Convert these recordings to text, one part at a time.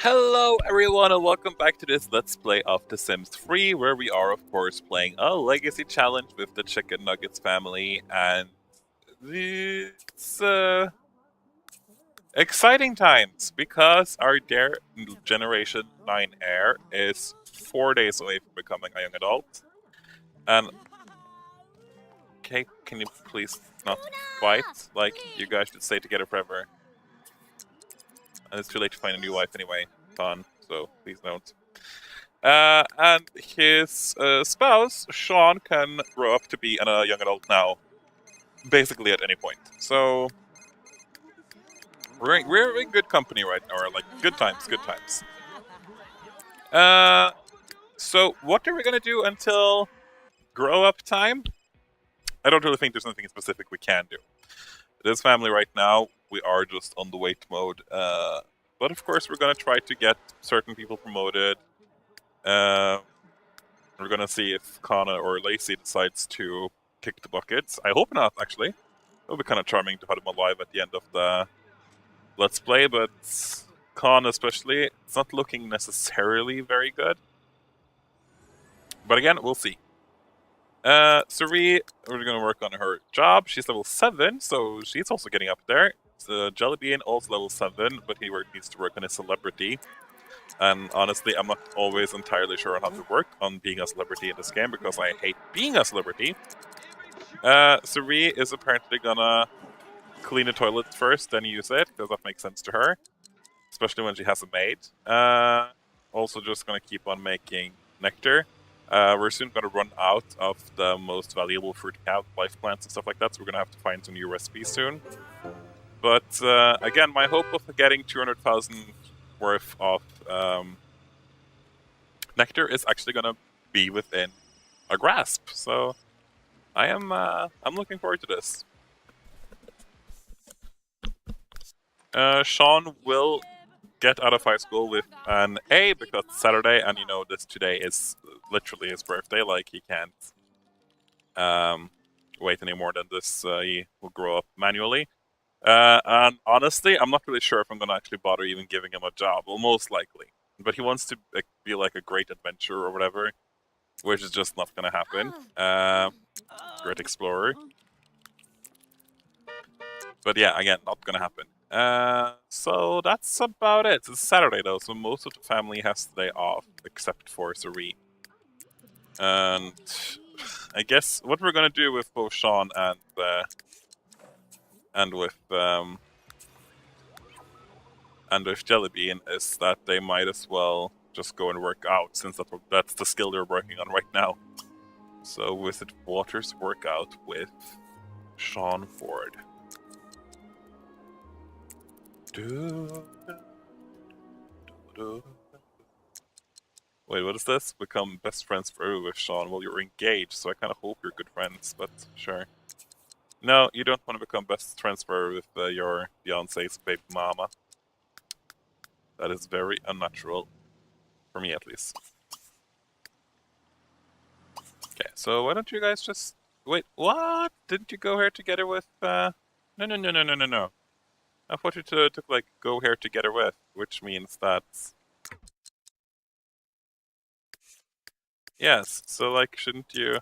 Hello everyone and welcome back to this Let's Play of The Sims 3, where we are of course playing a legacy challenge with the Chickénuggètz family, and it's exciting times because our dear Generation 9 heir is 4 days away from becoming a young adult. And okay, can you please not fight? Like, you guys should stay together forever. And it's too late to find a new wife anyway, Con, so please don't. And his spouse, Sean, can grow up to be a young adult now, basically at any point. So we're in good company right now, or like good times, good times. So what are we gonna do until grow up time? I don't really think there's anything specific we can do. This family right now, we are just on the wait mode. But of course, we're gonna try to get certain people promoted. We're gonna see if Kana or Lacey decides to kick the buckets. I hope not, actually. It would be kind of charming to have them alive at the end of the Let's Play, but Kana especially, it's not looking necessarily very good. But again, we'll see. Suri, we're gonna work on her job. She's level 7, so she's also getting up there. Jellybean, also level 7, but he needs to work on his celebrity. And honestly, I'm not always entirely sure on how to work on being a celebrity in this game, because I hate being a celebrity. Suri is apparently gonna clean the toilet first, then use it, because that makes sense to her. Especially when she has a maid. Also just gonna keep on making nectar. We're soon gonna run out of the most valuable fruit we have, life plants and stuff like that, so we're gonna have to find some new recipes soon. But again, my hope of getting 200,000 worth of nectar is actually gonna be within a grasp. So I'm looking forward to this. Sean will get out of high school with an A because it's Saturday, and you know today is literally his birthday. Like, he can't wait any more than this. He will grow up manually. And honestly, I'm not really sure if I'm gonna actually bother even giving him a job. Well, most likely. But he wants to be like a great adventurer or whatever, which is just not gonna happen. Great explorer. But yeah, again, not gonna happen. So that's about it. It's Saturday though, so most of the family has the day off, except for Suri. And I guess what we're gonna do with both Sean and with Jellybean is that they might as well just go and work out, since that's the skill they're working on right now. So Wizard Waters workout with Sean Ford. Wait, what is this? Become best friends forever with Sean. Well, you're engaged, so I kind of hope you're good friends, but sure. No, you don't want to become best friends forever with your fiance's baby mama. That is very unnatural. For me, at least. Okay, so why don't you guys just... Wait, what? Didn't you go here together with... No. I thought you took, like, go here together with, which means that... Yes, so, like, shouldn't you...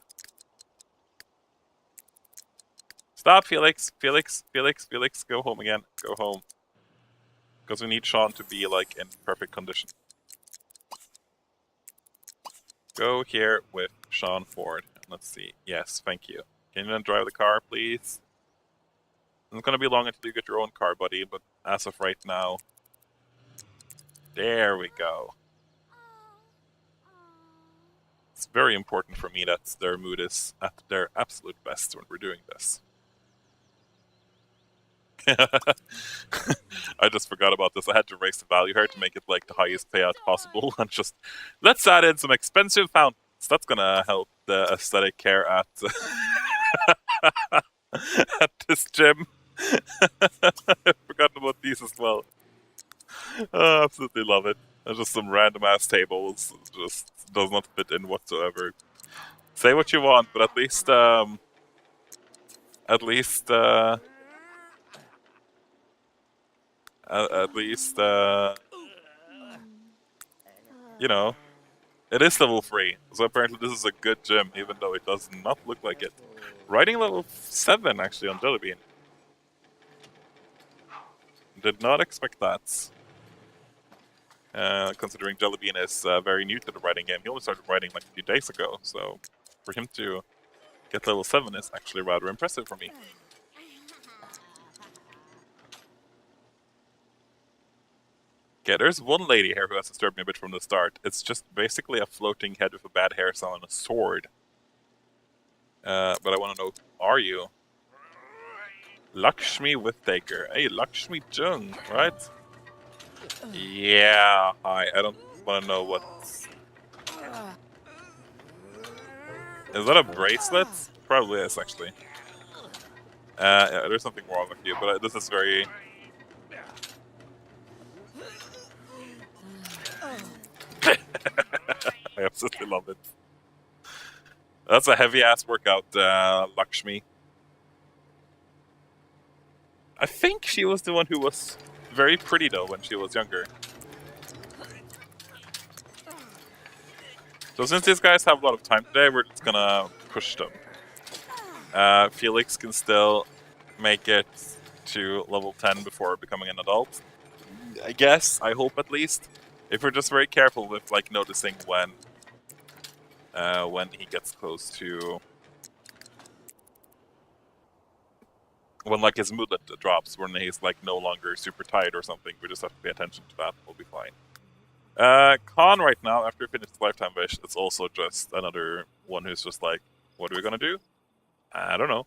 Stop, Felix! Felix, go home again. Go home. Because we need Sean to be, like, in perfect condition. Go here with Sean Ford. Let's see. Yes, thank you. Can you then drive the car, please? It's not gonna be long until you get your own car, buddy, but as of right now... There we go. It's very important for me that their mood is at their absolute best when we're doing this. I just forgot about this. I had to raise the value here to make it like the highest payout possible, and just let's add in some expensive fountains. That's gonna help the aesthetic care at at this gym. I've forgotten about these as well. Oh, absolutely love it. There's just some random ass tables. Just does not fit in whatsoever. Say what you want, but at least you know, it is level 3. So apparently this is a good gym, even though it does not look like it. Riding level 7 actually on Jellybean. Did not expect that. Considering Jellybean is very new to the riding game. He only started riding like a few days ago, so for him to get level 7 is actually rather impressive for me. Okay, there's one lady here who has disturbed me a bit from the start. It's just basically a floating head with a bad hairstyle and a sword. But I want to know, who are you? Lakshmi Withtaker. Hey, Lakshmi Jung, right? Yeah, hi. I don't want to know what... Is that a bracelet? Probably is, actually. Yeah, there's something wrong with you, but this is very... I absolutely love it. That's a heavy-ass workout, Lakshmi. I think she was the one who was very pretty, though, when she was younger. So since these guys have a lot of time today, we're just gonna push them. Felix can still make it to level 10 before becoming an adult. I guess, I hope at least. If we're just very careful with like noticing when he gets close to... When like his moodlet drops, when he's like no longer super tired or something, we just have to pay attention to that, we'll be fine. Khan right now, after he finished his lifetime wish, it's also just another one who's just like, what are we gonna do? I don't know.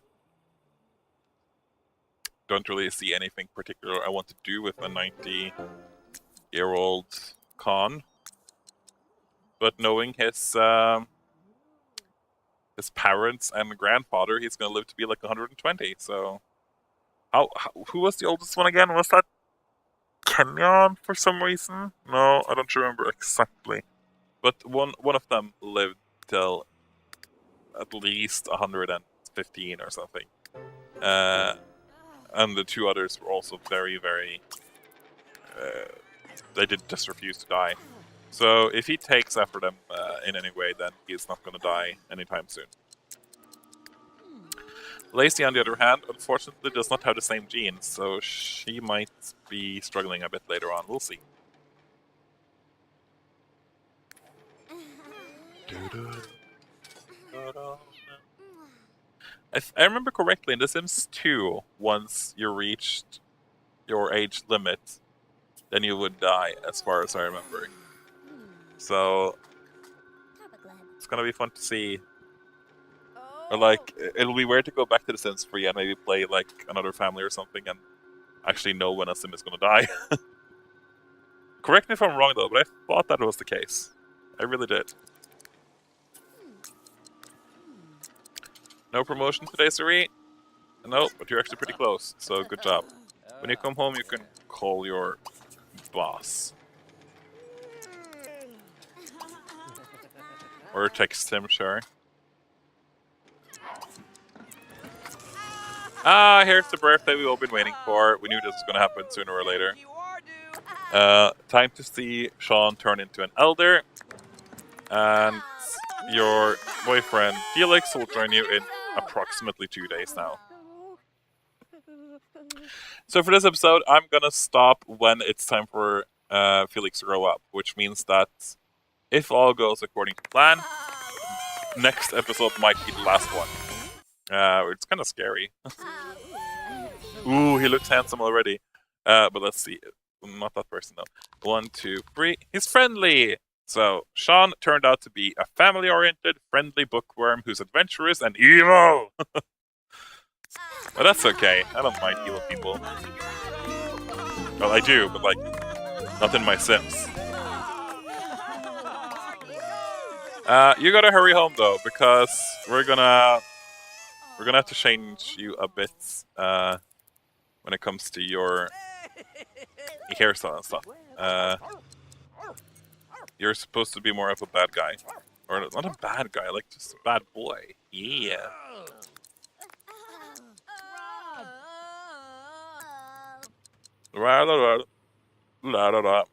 Don't really see anything particular I want to do with a 90-year-old Khan. But knowing his parents and grandfather, he's gonna live to be like 120, so... Who was the oldest one again? Was that Kenyon for some reason? No, I don't remember exactly. But one of them lived till at least 115 or something. And the two others were also very, very... they did just refuse to die. So if he takes after them in any way, then he's not gonna die anytime soon. Lacey, on the other hand, unfortunately does not have the same genes, so she might be struggling a bit later on. We'll see. If I remember correctly, in The Sims 2, once you reached your age limit, then you would die, as far as I remember. So it's gonna be fun to see. Or like, it'll be weird to go back to The Sims 3 and maybe play like another family or something and actually know when a Sim is gonna die. Correct me if I'm wrong though, but I thought that was the case. I really did. No promotion today, Siri? No, but you're actually pretty close, so good job. When you come home, you can call your boss. Or text him, sure. Ah, here's the birthday we've all been waiting for. We knew this was gonna happen sooner or later. Time to see Sean turn into an elder. And your boyfriend Felix will join you in approximately 2 days now. So for this episode, I'm gonna stop when it's time for Felix to grow up, which means that if all goes according to plan, next episode might be the last one. It's kind of scary. Ooh, he looks handsome already. But let's see. Not that person, though. 1, 2, 3. He's friendly! So, Sean turned out to be a family-oriented, friendly bookworm who's adventurous and evil! But that's okay. I don't mind evil people. Well, I do, but like, not in my Sims. You gotta hurry home though, because we're gonna have to change you a bit when it comes to your hairstyle and stuff. You're supposed to be more of a bad guy, or not a bad guy, like just a bad boy. Yeah. La, la, la, la, la, la.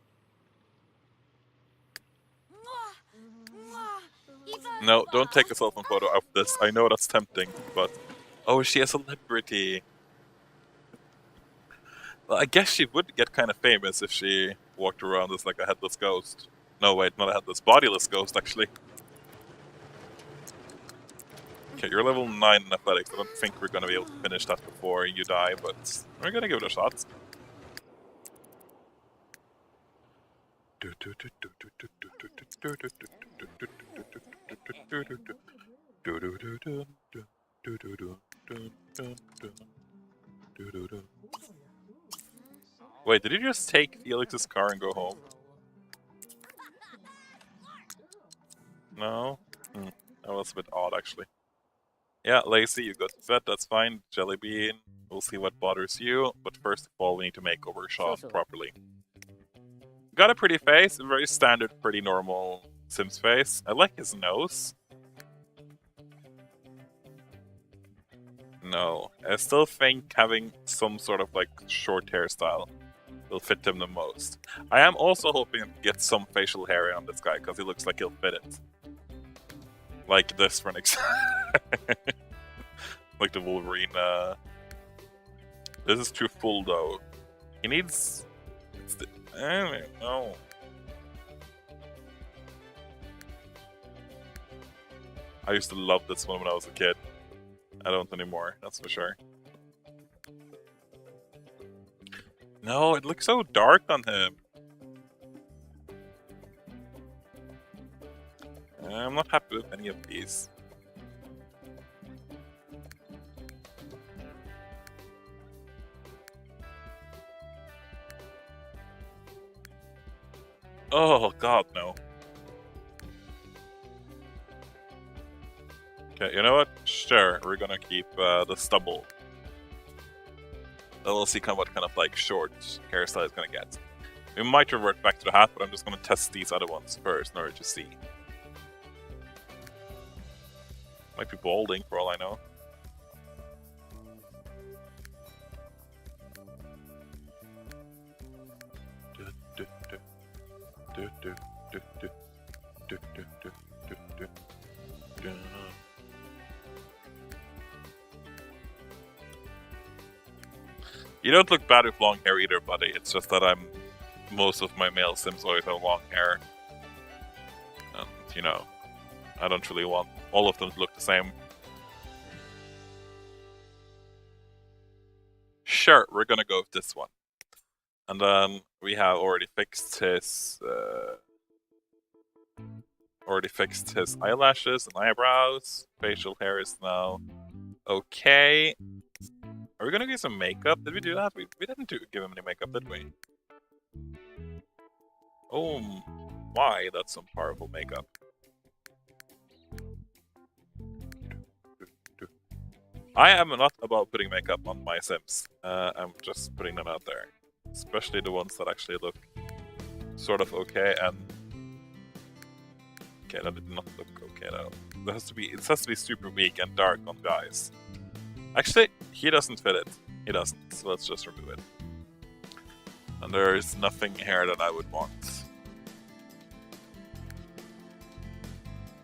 No, don't take a cell phone photo of this. I know that's tempting, but... Oh, is she a celebrity? Well, I guess she would get kind of famous if she walked around as like a headless ghost. No, wait, not a headless, bodiless ghost, actually. Okay, you're level 9 in athletics. I don't think we're gonna be able to finish that before you die, but we're gonna give it a shot. Wait, did you just take Felix's car and go home? No? That was a bit odd, actually. Yeah, Lacey, you got fed, that's fine. Jellybean, we'll see what bothers you. But first of all, we need to make over Sean properly. Got a pretty face, a very standard, pretty normal Sims face. I like his nose. No, I still think having some sort of like short hairstyle will fit him the most. I am also hoping to get some facial hair on this guy, because he looks like he'll fit it. Like this, for an example. Like the Wolverine. This is too full, though. He needs... I don't know. I used to love this one when I was a kid. I don't anymore, that's for sure. No, it looks so dark on him. I'm not happy with any of these. Oh god, no. Okay, you know what? Sure, we're gonna keep the stubble. Then we'll see what kind of like short hairstyle it's gonna get. We might revert back to the hat, but I'm just gonna test these other ones first in order to see. Might be balding for all I know. You don't look bad with long hair either, buddy. It's just that most of my male Sims always have long hair. And, you know, I don't really want all of them to look the same. Sure, we're gonna go with this one. And then we have already fixed his eyelashes and eyebrows. Facial hair is now okay. Are we gonna get some makeup? Did we do that? We didn't give him any makeup, did we? Oh my, that's some powerful makeup. I am not about putting makeup on my Sims. I'm just putting them out there. Especially the ones that actually look sort of okay and... Okay, that did not look okay though. It has to be super weak and dark on guys. Actually, he doesn't fit it. He doesn't, so let's just remove it. And there is nothing here that I would want.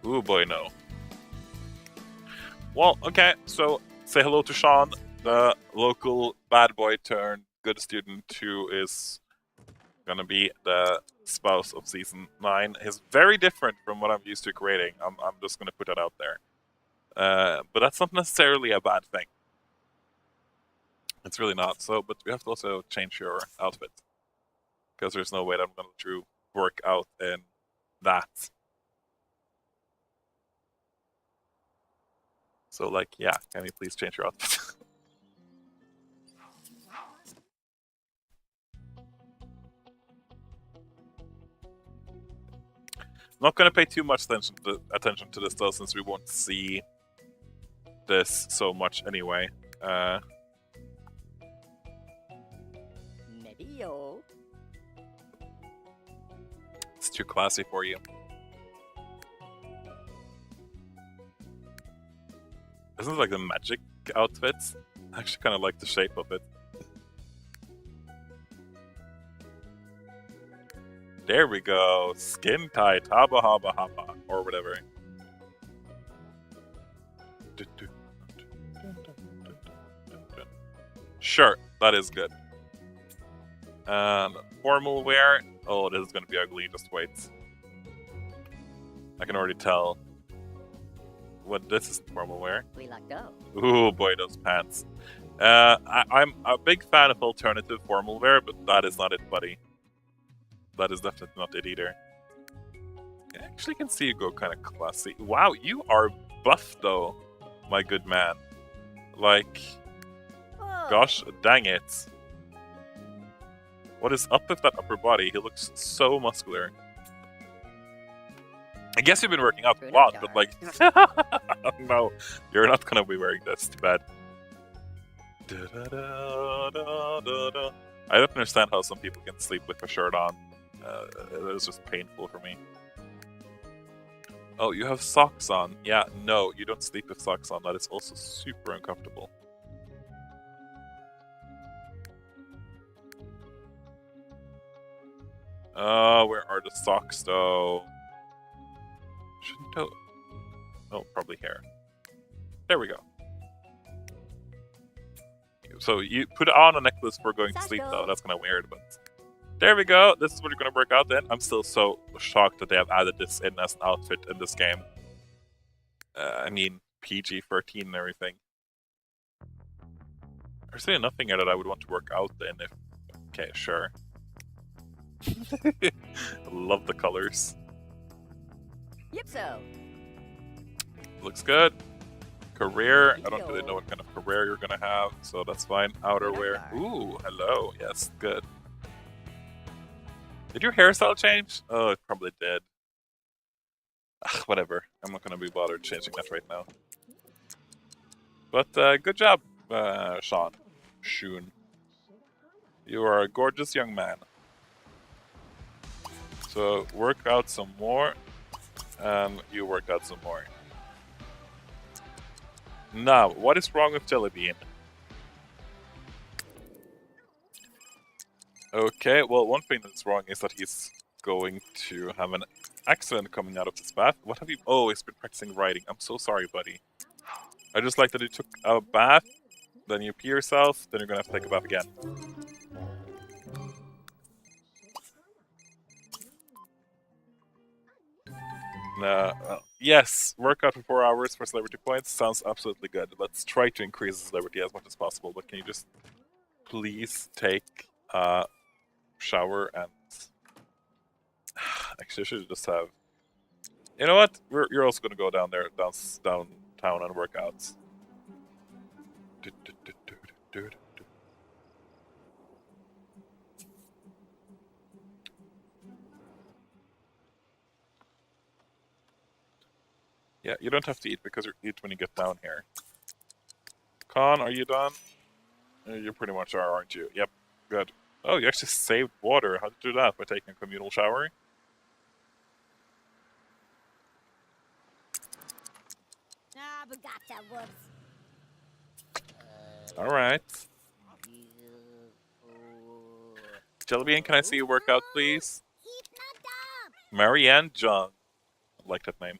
Ooh boy, no. Well, okay, so say hello to Sean, the local bad boy turned good student who is gonna be the spouse of season 9. He's very different from what I'm used to creating. I'm just gonna put that out there. But that's not necessarily a bad thing. It's really not. So, but we have to also change your outfit, because there's no way that I'm gonna do work out in that. So, like, yeah, can you please change your outfit? Not gonna pay too much attention to this though, since we won't see this so much anyway. It's too classy for you. Isn't it like the magic outfits? I actually kind of like the shape of it. There we go. Skin tight. Haba haba haba. Or whatever. Sure, that is good. Formal wear. Oh, this is gonna be ugly. Just wait. I can already tell. What this is formal wear. Ooh, boy, those pants. I'm a big fan of alternative formal wear, but that is not it, buddy. That is definitely not it either. I actually can see you go kind of classy. Wow, you are buff though, my good man. Like, gosh, dang it. What is up with that upper body? He looks so muscular. I guess you've been working out a lot, but like, no, you're not gonna be wearing this. Too bad. I don't understand how some people can sleep with a shirt on. It is just painful for me. Oh, you have socks on. Yeah, no, you don't sleep with socks on. That is also super uncomfortable. Where are the socks though? Shouldn't go. Oh, probably here. There we go. So you put on a necklace for going to sleep though. That's kind of weird, but there we go. This is what you're gonna work out then. I'm still so shocked that they have added this in as an outfit in this game. I mean, PG-13 and everything. There's really nothing here that I would want to work out in. If okay, sure. I love the colors. Yep, so. Looks good. Career. I don't really know what kind of career you're gonna have, so that's fine. Outerwear. Ooh, hello. Yes, good. Did your hairstyle change? Oh, it probably did. Ugh, whatever. I'm not gonna be bothered changing that right now. But good job, Sean. Shun. You are a gorgeous young man. So work out some more, and you work out some more. Now, what is wrong with Jellybean? Okay, well, one thing that's wrong is that he's going to have an accident coming out of this bath. What have you... Oh, he's been practicing riding. I'm so sorry, buddy. I just like that you took a bath, then you pee yourself, then you're gonna have to take a bath again. Yes, workout for 4 hours for celebrity points sounds absolutely good. Let's try to increase the celebrity as much as possible, but can you just please take a shower and... Actually, I should just have... You know what? You're also gonna go down there, downtown and work out. Yeah, you don't have to eat because you eat when you get down here. Khan, are you done? You pretty much are, aren't you? Yep, good. Oh, you actually saved water. How did you do that? By taking a communal shower? Alright. Jellybean, can I see you work out, please? Marianne Jung. I like that name.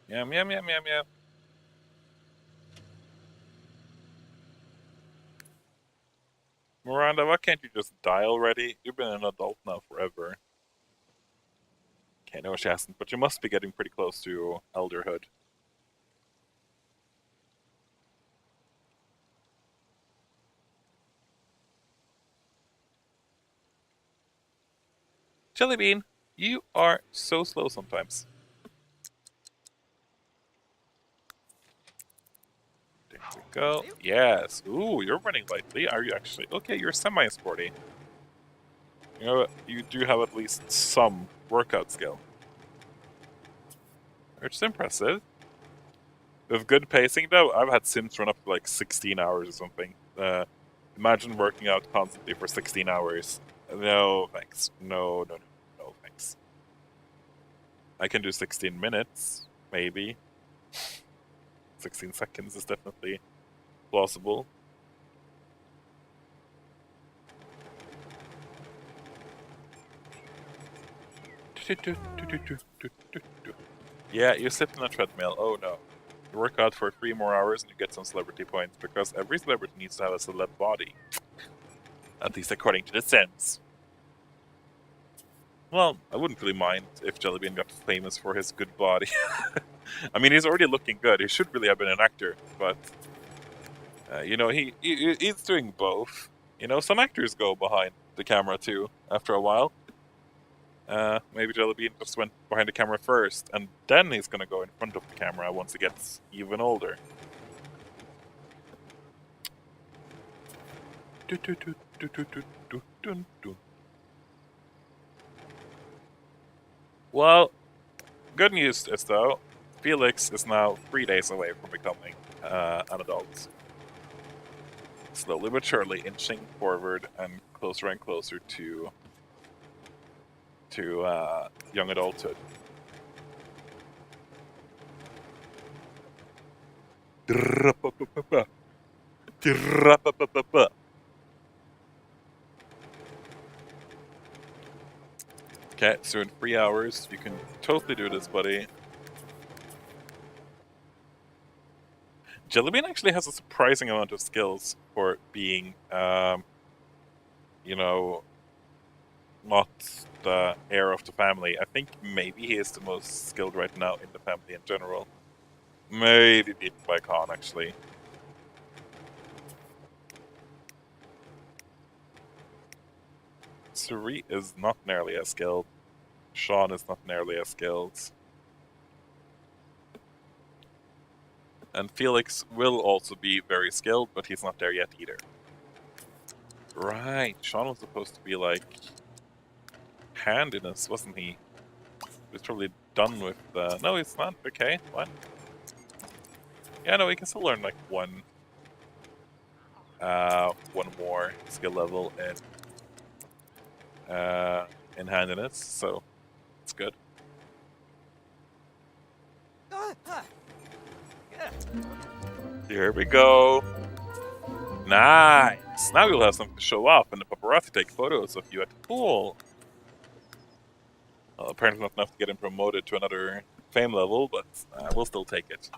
Yum, yum, yum, yum, yum. Miranda, why can't you just die already? You've been an adult now forever. Okay, no, she hasn't, but you must be getting pretty close to elderhood. Jellybean, you are so slow sometimes. There we go. Yes. Ooh, you're running lightly. Are you actually? Okay, you're semi-sporty. You know, you do have at least some workout skill. Which is impressive. With good pacing, though, I've had Sims run up to like 16 hours or something. Imagine working out constantly for 16 hours. No, thanks. No, thanks. I can do 16 minutes, maybe. 16 seconds is definitely plausible. Yeah, you sit on a treadmill. Oh no. You work out for 3 more hours and you get some celebrity points because every celebrity needs to have a celeb body. At least according to the Sims. Well, I wouldn't really mind if Jellybean got famous for his good body. I mean, he's already looking good. He should really have been an actor, but you know, he's doing both. You know, some actors go behind the camera too after a while. Maybe Jellybean just went behind the camera first, and then he's gonna go in front of the camera once he gets even older. Well, good news is though, Felix is now 3 days away from becoming an adult. Slowly but surely inching forward and closer to young adulthood. Okay, so in 3 hours, you can totally do this, buddy. Jellybean actually has a surprising amount of skills for being, you know, not the heir of the family. I think maybe he is the most skilled right now in the family in general. Maybe beaten by Khan, actually. Suri is not nearly as skilled. Sean is not nearly as skilled. And Felix will also be very skilled, but he's not there yet either. Right, Sean was supposed to be like handiness, wasn't he? He's probably done with the... No, he's not. Okay, what? Yeah, no, he can still learn like one more skill level in handiness, so it's good. Here we go. Nice! Now you'll have something to show off and the paparazzi take photos of you at the pool. Well, apparently not enough to get him promoted to another fame level, but we'll still take it.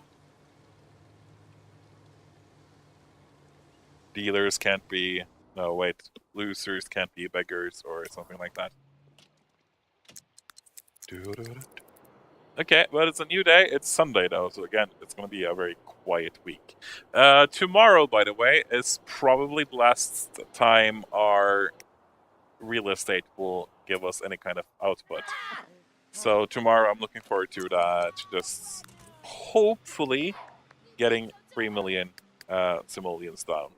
Dealers can't be... No, wait. Losers can't be beggars or something like that. Okay, but it's a new day. It's Sunday, though, so again, it's going to be a very quiet week. Tomorrow, by the way, is probably the last time our real estate will give us any kind of output. So tomorrow, I'm looking forward to that, just hopefully getting 3 million simoleons down.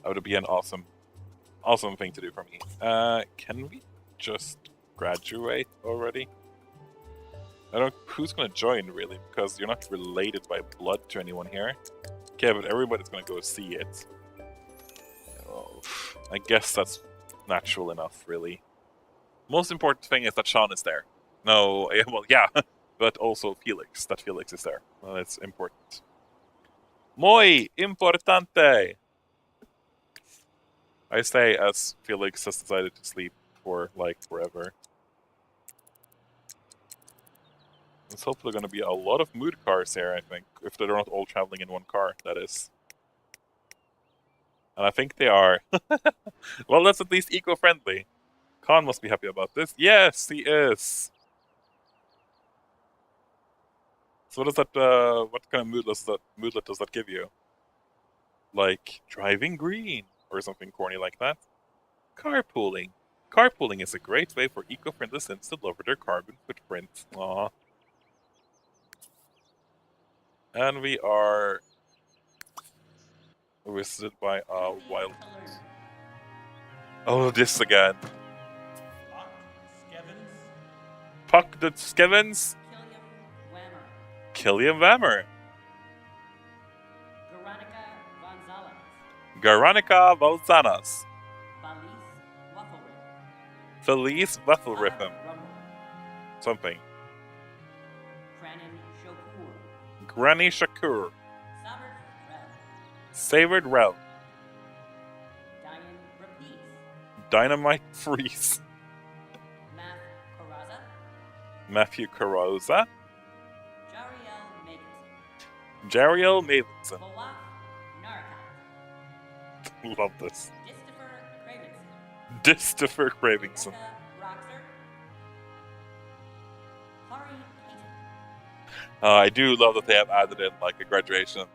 That would be an awesome thing to do for me. Can we just graduate already? I don't... Who's gonna join, really? Because you're not related by blood to anyone here. Okay, but everybody's gonna go see it. Oh, I guess that's natural enough, really. Most important thing is that Sean is there. No, well, yeah, but also Felix. That Felix is there. Well, it's important. Muy importante! I say as Felix has decided to sleep for, like, forever. There's hopefully going to be a lot of mood cars here, I think. If they're not all traveling in one car, that is. And I think they are. Well, that's at least eco-friendly. Khan must be happy about this. Yes, he is! So what is that, what kind of moodlet does that give you? Like, driving green, or something corny like that. Carpooling. Carpooling is a great way for eco-friendly Sims to lower their carbon footprint. Aww. And we are visited by a wild... Oh, this again. Puck the Skevens? Killian Vammer. Garanika Valzanas. Felice Waffleriffem. Something. Granny Shakur. Savored Rel. Dynamite Freeze. Matthew Carosa. Jariel Mavenson. Jariel Mavenson. Mawak Narkat. Love this. Christopher Christopher Cravenson. Cravenson. Rebecca Roxer. Hari Payton. I do love that they have added in like a graduation,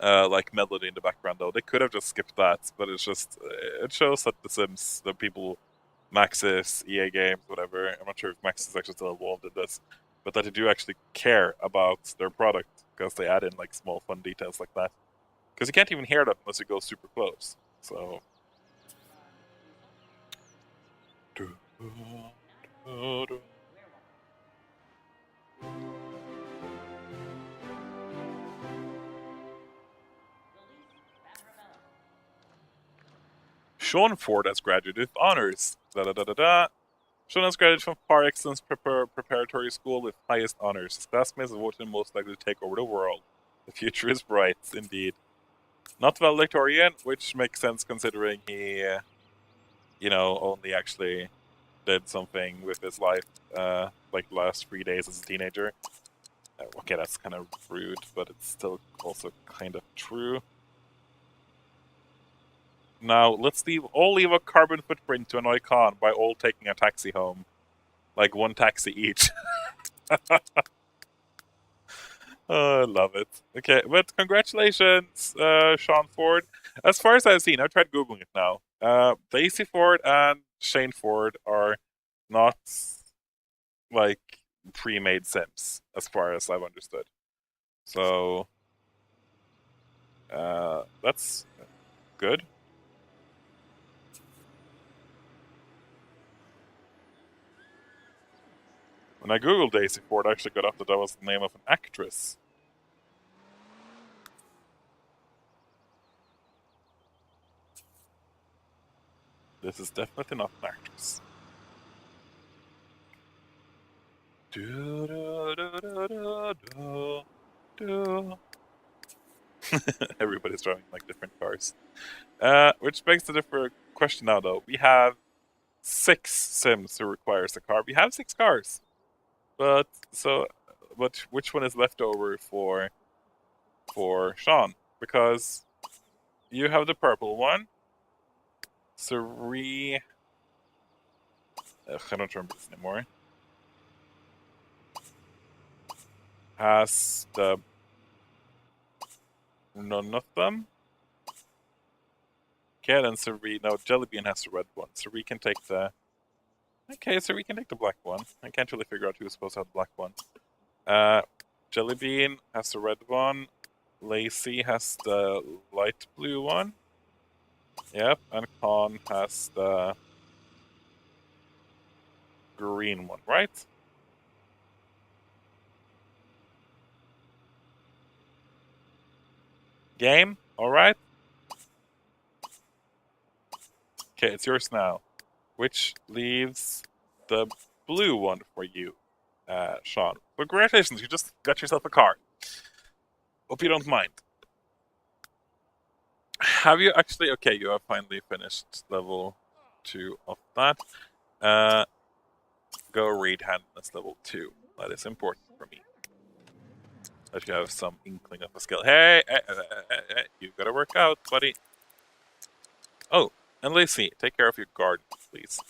like melody in the background. Though they could have just skipped that, but it's just it shows that the Sims, the people, Maxis, EA Games, whatever. I'm not sure if Maxis is actually still involved in this, but that they do actually care about their product because they add in like small fun details like that. Because you can't even hear them unless you go super close. So. Sean Ford has graduated with honors. Sean has graduated from Par Excellence Preparatory School with highest honors. His classmates have voted him most likely to take over the world. The future is bright, indeed. Not valedictorian, which makes sense considering he, only actually did something with his life, like the last 3 days as a teenager. Okay, that's kind of rude, but it's still also kind of true. Now, let's all leave a carbon footprint to annoy Khan by all taking a taxi home. Like, one taxi each. Oh, I love it. Okay, but congratulations, Sean Ford. As far as I've seen, I've tried Googling it now. Daisy Ford and Shane Ford are not, like, pre-made Sims, as far as I've understood. So, that's good. When I googled Daisy Ford, I actually got up that was the name of an actress. This is definitely not an actress. Everybody's driving like different cars. Which begs the different question now, though. We have 6 Sims who requires a car. We have 6 cars. But which one is left over for Sean? Because you have the purple one. Suri. I don't remember this anymore. Has none of them. Okay, then Suri. No, Jellybean has the red one. Suri can take the. Okay, Suri can take the black one. I can't really figure out who's supposed to have the black one. Jellybean has the red one. Lacey has the light blue one. Yep, and Khan has the green one, right? Game? Alright. Okay, it's yours now. Which leaves the blue one for you, Sean. But congratulations, you just got yourself a car. Hope you don't mind. Have you actually... Okay, you have finally finished level 2 of that. Go read handiness level 2. That is important for me. That you have some inkling of a skill. Hey, you gotta work out, buddy. Oh, and Lacey, take care of your garden, please.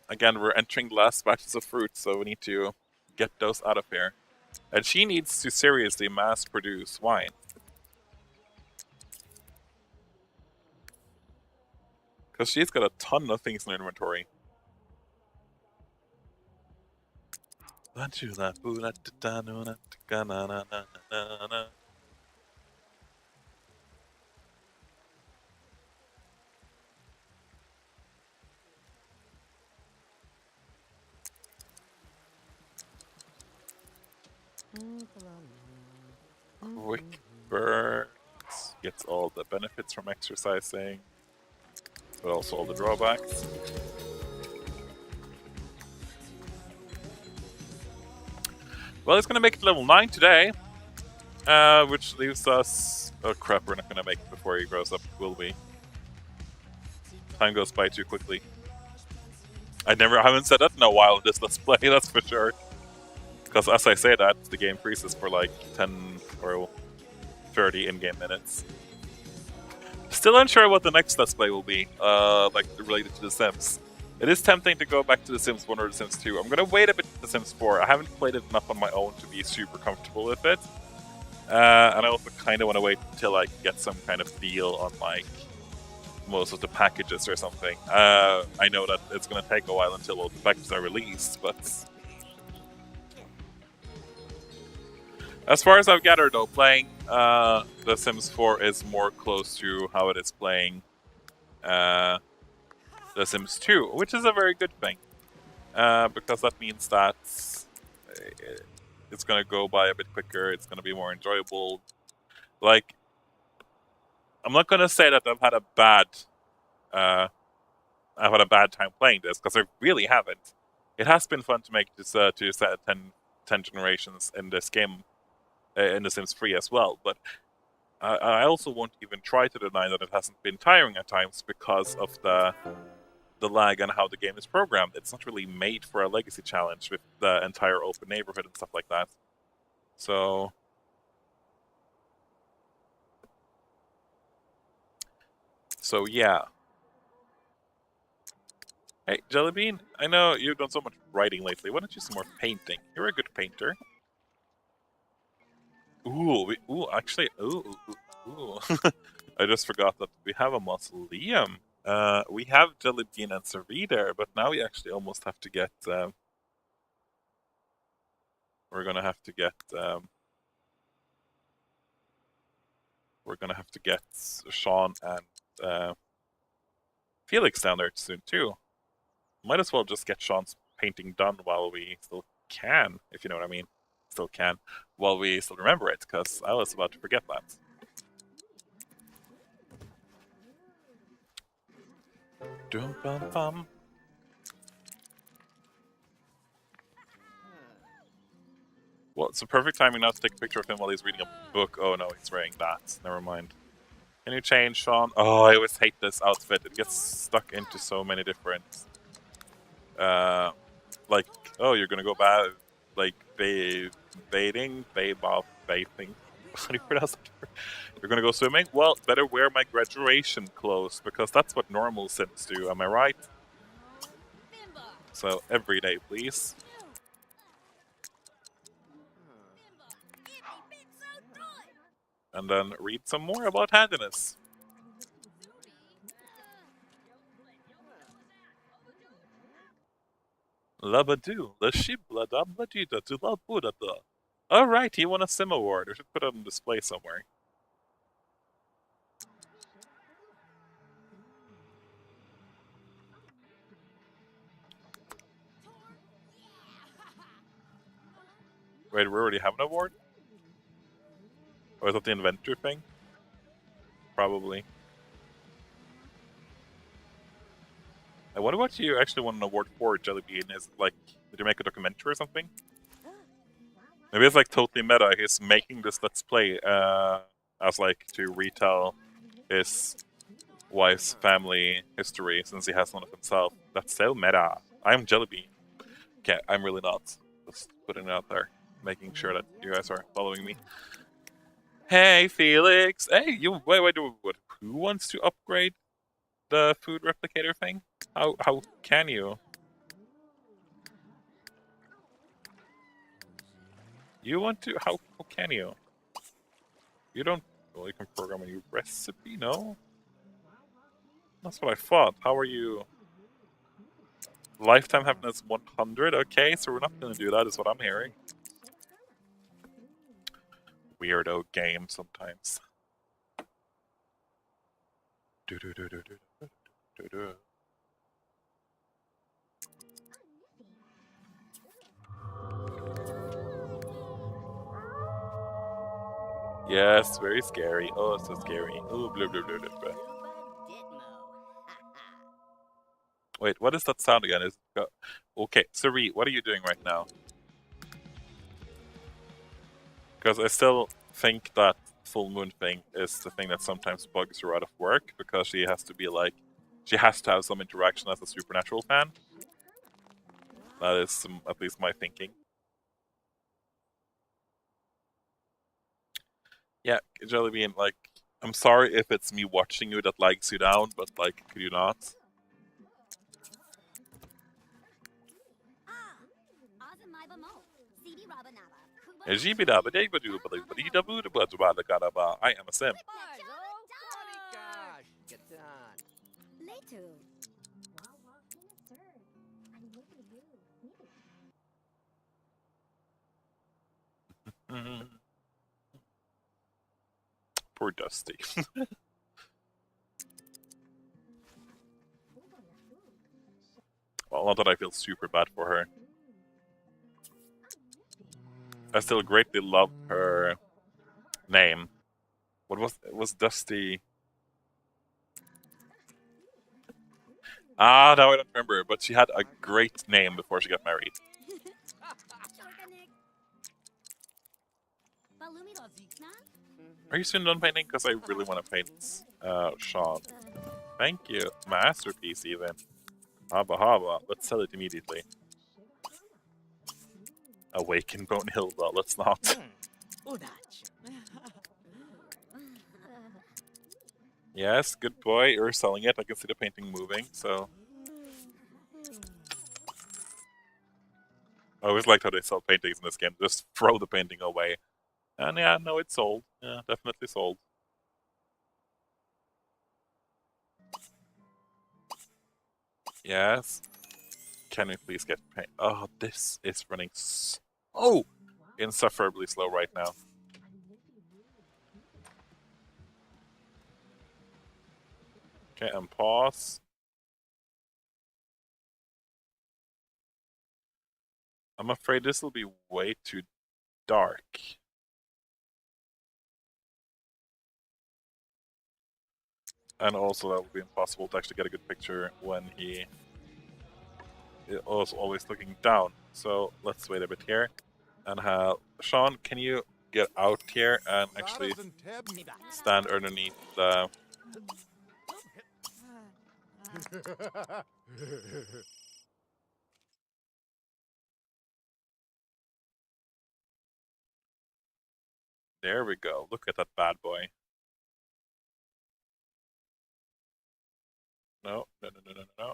Again, we're entering the last batches of fruit, so we need to get those out of here. And she needs to seriously mass-produce wine. Because she's got a ton of things in her inventory. Quick burns. Gets all the benefits from exercising, but also all the drawbacks. Well, it's gonna make it level 9 today, which leaves us... Oh crap, we're not gonna make it before he grows up, will we? Time goes by too quickly. I haven't said that in a while in this Let's Play, that's for sure. Because as I say that, the game freezes for like 10 or 30 in-game minutes. Still unsure what the next Let's Play will be, like related to The Sims. It is tempting to go back to The Sims 1 or The Sims 2. I'm gonna wait a bit for The Sims 4. I haven't played it enough on my own to be super comfortable with it. And I also kind of want to wait until I get some kind of deal on like most of the packages or something. I know that it's gonna take a while until all the packages are released, but as far as I've gathered though, playing The Sims 4 is more close to how it is playing The Sims 2, which is a very good thing. Because that means that it's gonna go by a bit quicker, it's gonna be more enjoyable. Like, I'm not gonna say that I've had a bad time playing this, because I really haven't. It has been fun to make this to set 10 generations in this game, in The Sims 3 as well, but I also won't even try to deny that it hasn't been tiring at times because of the lag and how the game is programmed. It's not really made for a legacy challenge with the entire open neighborhood and stuff like that. So yeah. Hey, Jellybean, I know you've done so much writing lately. Why don't you do some more painting? You're a good painter. Ooh, actually, I just forgot that we have a mausoleum. We have Jellybean and Sari there, but now we actually almost have to get. We're gonna have to get Sean and Felix down there soon too. Might as well just get Sean's painting done while we still can, if you know what I mean. Still can, while we still remember it, because I was about to forget that. Dum bum bum. Well, it's the perfect timing now to take a picture of him while he's reading a book. Oh no, he's wearing that. Never mind. Can you change, Sean? Oh, I always hate this outfit. It gets stuck into so many different... like, oh, you're gonna go like, bathing? Bathing? How do you pronounce that? You're gonna go swimming? Well, better wear my graduation clothes, because that's what normal Sims do, am I right? So, every day, please. And then read some more about handiness. Labadoo, la shibla da bladida to la budada. Alright, he won a Sim Award. We should put it on display somewhere. Wait, we already have an award? Or is that the inventor thing? Probably. I wonder what you actually won an award for, Jellybean. Is it like, did you make a documentary or something? Maybe it's like totally meta. He's making this Let's Play as like to retell his wife's family history since he has none of himself. That's so meta. I'm Jellybean. Okay, I'm really not. Just putting it out there, making sure that you guys are following me. Hey, Felix. Hey, you wait. What? Who wants to upgrade the food replicator thing? How can you? You want to? How can you? You don't. Well, you can program a new recipe. No. That's what I thought. How are you? Lifetime happiness 100. Okay, so we're not gonna do that. Is what I'm hearing. Weirdo game sometimes. Yes, very scary. Oh, so scary. Oh, blah, blah, blah, blah, blah. Wait, what is that sound again? Okay, Sari, what are you doing right now? Because I still think that full moon thing is the thing that sometimes bugs her out of work, because she has to be like, she has to have some interaction as a Supernatural fan. That is at least my thinking. Yeah, Jellybean, like, I'm sorry if it's me watching you that lags you down, but like, could you not? I am a sim. Mhm. Poor Dusty. Well, not that I feel super bad for her. I still greatly love her name. What was it? Was Dusty? Ah, no, I don't remember. But she had a great name before she got married. Are you soon done painting? Because I really want to paint Sean. Thank you. Masterpiece, even. Haba haba. Let's sell it immediately. Awaken Bone Hilda. Let's not. Yes, good boy. You're selling it. I can see the painting moving, so. I always liked how they sell paintings in this game. Just throw the painting away. And yeah, no, it's sold. Yeah, definitely sold. Yes. Can we please get paint? Oh, this is running so insufferably slow right now. Okay, and pause. I'm afraid this will be way too dark. And also that will be impossible to actually get a good picture when he is also always looking down. So let's wait a bit here. And Sean, can you get out here and actually stand underneath the... There we go. Look at that bad boy. No, no, no, no, no, no.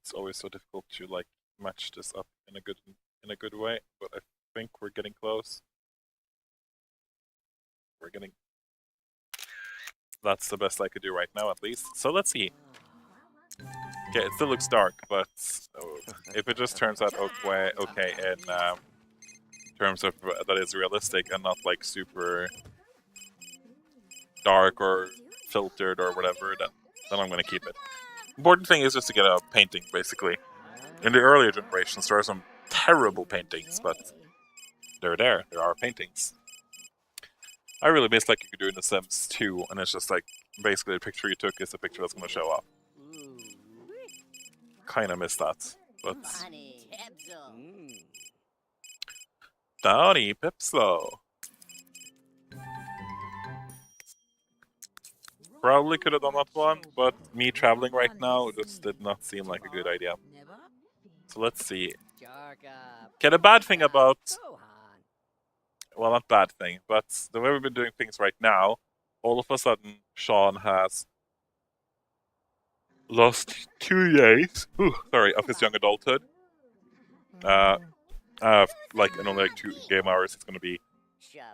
It's always so difficult to like match this up in a good way, but I think we're getting close. We're getting... That's the best I could do right now, at least. So let's see. Okay, it still looks dark, but if it just turns out okay in terms of that is realistic and not like super dark or filtered or whatever, then I'm gonna keep it. Important thing is just to get a painting, basically. In the earlier generations, there are some terrible paintings, but they're there. There are paintings. I really miss like you could do in The Sims 2, and it's just like basically the picture you took is the picture that's gonna show up. Kinda miss that, but Downy Pipslo. Probably could have done that one, but me traveling right now just did not seem like a good idea. So let's see. Okay, the bad thing about... Well, not bad thing, but the way we've been doing things right now, all of a sudden, Sean has lost 2 days, of his young adulthood. Like, in only like 2 game hours, it's going to be,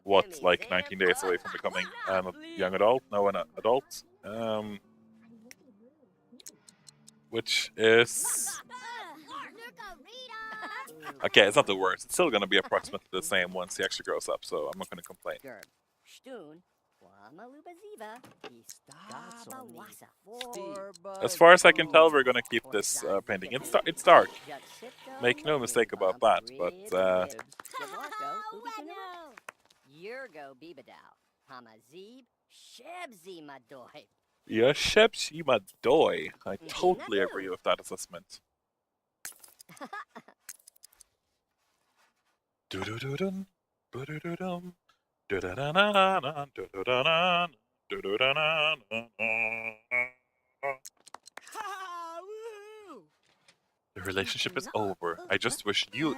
what, like 19 days away from becoming a young adult? No, an adult. Which is... Okay, it's not the worst. It's still going to be approximately the same once he actually grows up, so I'm not going to complain. As far as I can tell, we're going to keep this painting. It's dark. Make no mistake about that, but... Yashebsi Madoy. I totally agree with that assessment. The relationship is over. I just wish you,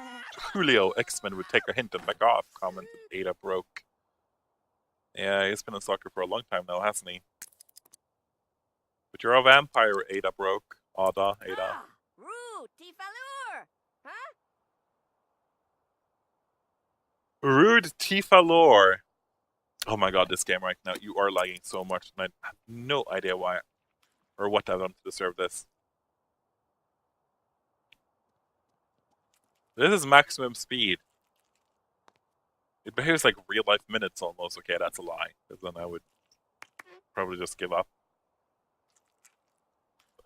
Julio X-Men, would take a hint and back off, commented Ada Broke. Yeah, he's been a stalker for a long time now, hasn't he? But you're a vampire, Ada Broke. Ada. Rude, Tifalur! Huh? Rude Tifalor. Oh my god, this game right now, you are lagging so much, and I have no idea why, or what I've done to deserve this. This is maximum speed. It behaves like real life minutes almost. Okay, that's a lie, because then I would probably just give up.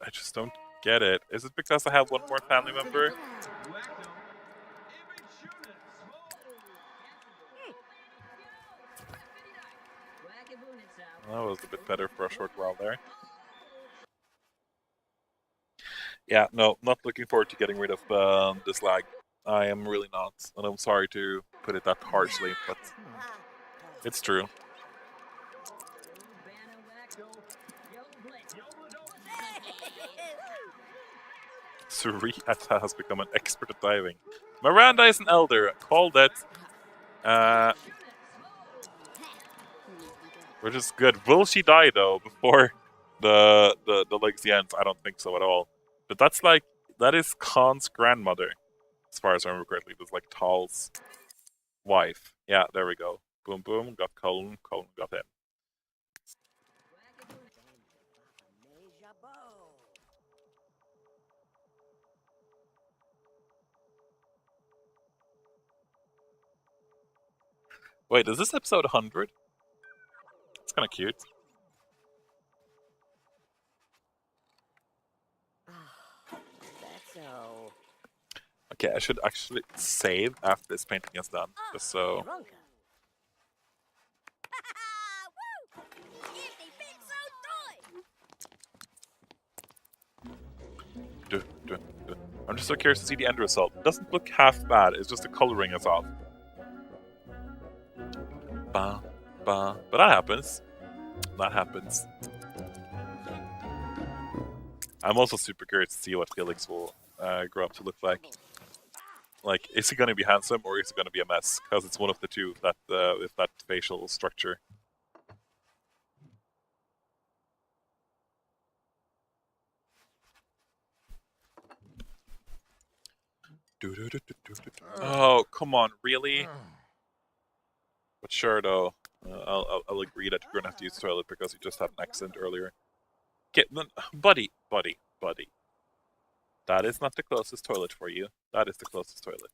I just don't get it. Is it because I have one more family member? That was a bit better for a short while there. Yeah, no, not looking forward to getting rid of this lag. I am really not, and I'm sorry to put it that harshly, but it's true. Suriata has become an expert at diving. Miranda is an elder. Called it. Which is good. Will she die though before the legacy ends? I don't think so at all. But that's like that is Khan's grandmother, as far as I remember correctly. It was like Tal's wife. Yeah, there we go. Boom boom, got Cullen, Cullen got him. Wait, is this episode 100? It's kind of cute. Okay, I should actually save after this painting is done, just so. I'm just so curious to see the end result. It doesn't look half bad, it's just the coloring is off. But that happens. That happens. I'm also super curious to see what Felix will grow up to look like. Like, is he going to be handsome or is he going to be a mess? Because it's one of the two that with that facial structure. Oh, come on, really? But sure, though, I'll agree that you're gonna have to use the toilet because you just had an accident earlier. Buddy. That is not the closest toilet for you. That is the closest toilet.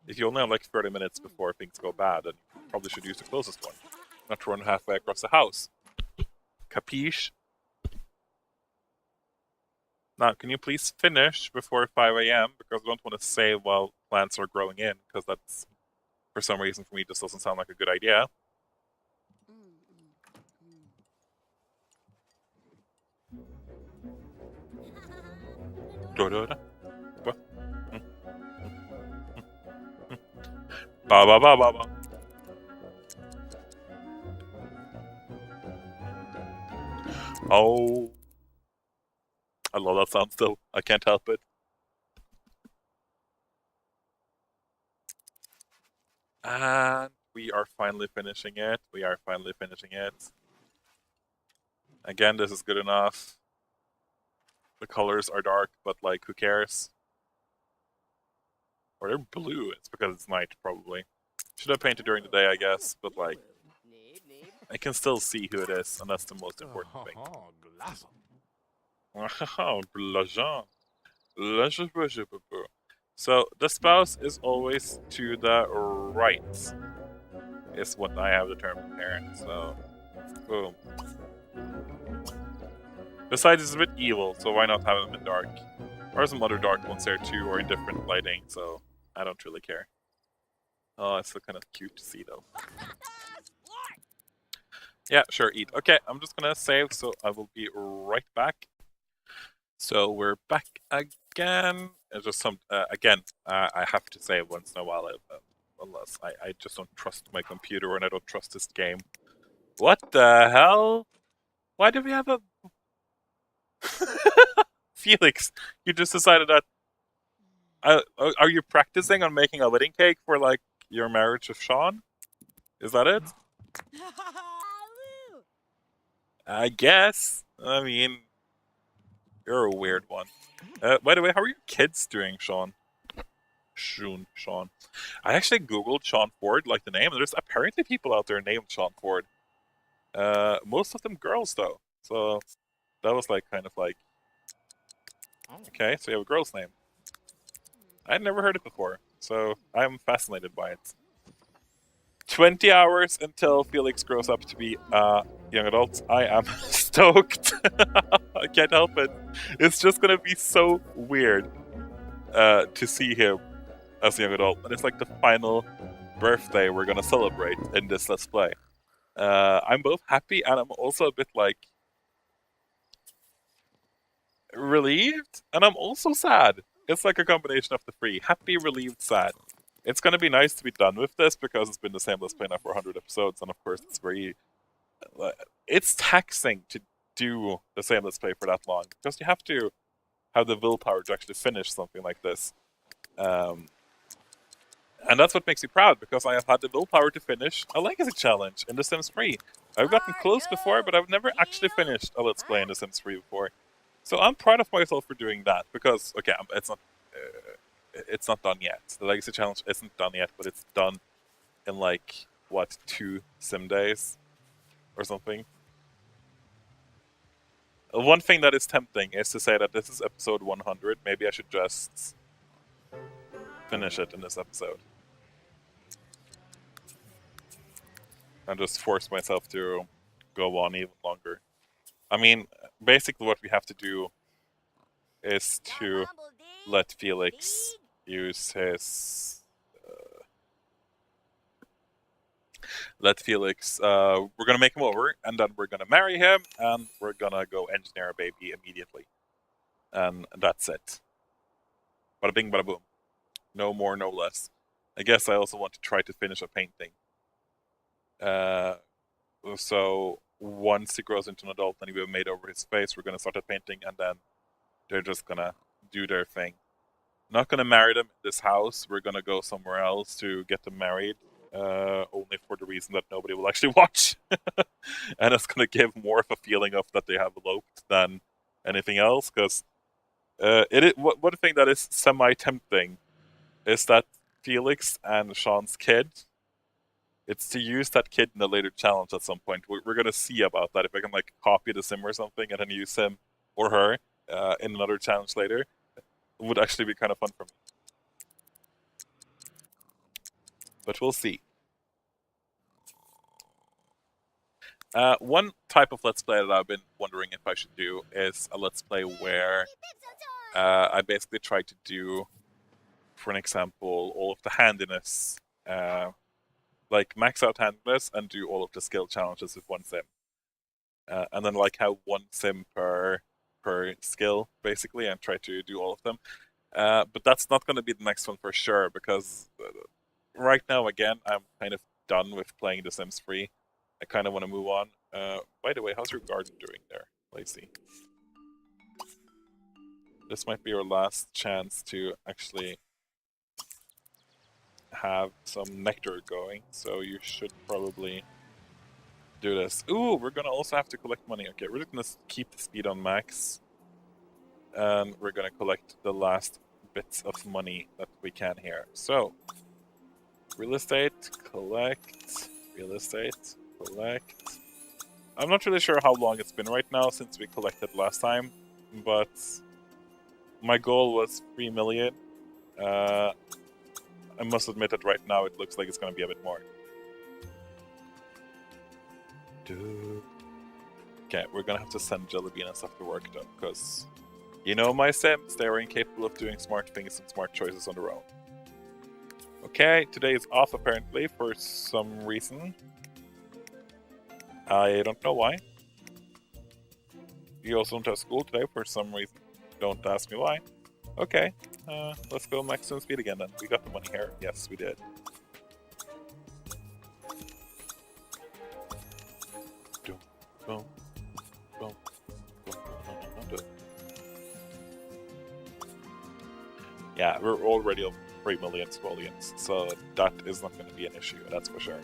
If you only have like 30 minutes before things go bad, then you probably should use the closest one. Not run halfway across the house. Capiche? Now, can you please finish before 5 a.m. because I don't want to save while plants are growing in, because that's, for some reason, for me, just doesn't sound like a good idea. Ba. Oh. I love that sound still. I can't help it. And we are finally finishing it. Again, this is good enough. The colors are dark, but like, who cares? Or they're blue. It's because it's night, probably. Should have painted during the day, I guess, but like, I can still see who it is, and that's the most important thing. So the spouse is always to the right, is what I have determined here. So, boom. Besides, it's a bit evil, so why not have them in dark? Or some other dark ones there too, or in different lighting, so I don't really care. Oh, it's still kind of cute to see though. Yeah, sure, eat. Okay, I'm just gonna save, so I will be right back. So we're back again. It's just some, again, I have to save once in a while. unless I just don't trust my computer and I don't trust this game. What the hell? Why do we have a... Felix, you just decided that... are you practicing on making a wedding cake for, like, your marriage with Sean? Is that it? Woo! I guess. I mean, you're a weird one. By the way, how are your kids doing, Sean? Sean. I actually googled Sean Ford, like the name, and there's apparently people out there named Sean Ford. Most of them girls, though. So that was like kind of like, okay, so you have a girl's name. I'd never heard it before, so I'm fascinated by it. 20 hours until Felix grows up to be a young adult. I am stoked. I can't help it. It's just gonna be so weird to see him as a young adult. And it's like the final birthday we're gonna celebrate in this Let's Play. I'm both happy and I'm also a bit like relieved, and I'm also sad. It's like a combination of the three. Happy, relieved, sad. It's gonna be nice to be done with this because it's been the same Let's Play now for 100 episodes, and of course it's very... it's taxing to do the same Let's Play for that long, because you have to have the willpower to actually finish something like this. And that's what makes me proud, because I have had the willpower to finish a legacy challenge in The Sims 3. I've gotten close before, but I've never actually finished a Let's Play in The Sims 3 before. So I'm proud of myself for doing that, because, okay, it's not done yet. The legacy challenge isn't done yet, but it's done in like, what, 2 sim days? Or something. One thing that is tempting is to say that this is episode 100. Maybe I should just finish it in this episode. And just force myself to go on even longer. I mean, basically what we have to do is to let Felix use his... let Felix... we're gonna make him over, and then we're gonna marry him, and we're gonna go engineer a baby immediately. And that's it. Bada bing, bada boom. No more, no less. I guess I also want to try to finish a painting. So once he grows into an adult and we've made over his face, we're gonna start that painting, and then they're just gonna do their thing. Not gonna marry them in this house. We're gonna go somewhere else to get them married. Only for the reason that nobody will actually watch. And it's gonna give more of a feeling of that they have eloped than anything else, because one thing that is semi-tempting is that Felix and Sean's kid, it's to use that kid in a later challenge at some point. We're gonna see about that. If I can like copy the sim or something and then use him or her in another challenge later, it would actually be kind of fun for me. But we'll see. One type of Let's Play that I've been wondering if I should do is a Let's Play where I basically try to do, for an example, all of the handiness, like max out handiness and do all of the skill challenges with one sim. And then like have one sim per skill, basically, and try to do all of them. But that's not going to be the next one for sure, because right now, again, I'm kind of done with playing The Sims 3. I kind of want to move on. By the way, how's your garden doing there, Lacey? This might be your last chance to actually have some nectar going, so you should probably do this. Ooh, we're gonna also have to collect money. Okay, we're just gonna keep the speed on max, and we're gonna collect the last bits of money that we can here. So, real estate, collect, real estate, collect. I'm not really sure how long it's been right now since we collected last time, but my goal was 3 million. I must admit that right now it looks like it's going to be a bit more. Okay, we're going to have to send Jellybean and stuff to work though, because you know my Sims, they are incapable of doing smart things and smart choices on their own. Okay, today is off apparently for some reason. I don't know why. You also don't have school today for some reason. Don't ask me why. Okay, let's go maximum speed again then. We got the money here. Yes, we did. Boom. Boom. Yeah, we're already on 3 million simoleons, so that is not going to be an issue, that's for sure.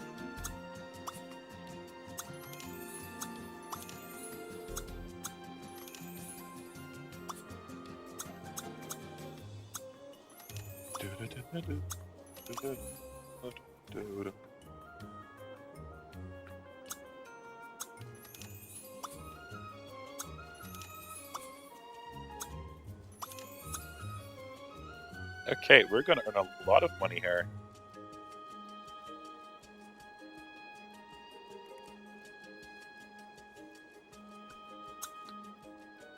Okay, we're gonna earn a lot of money here.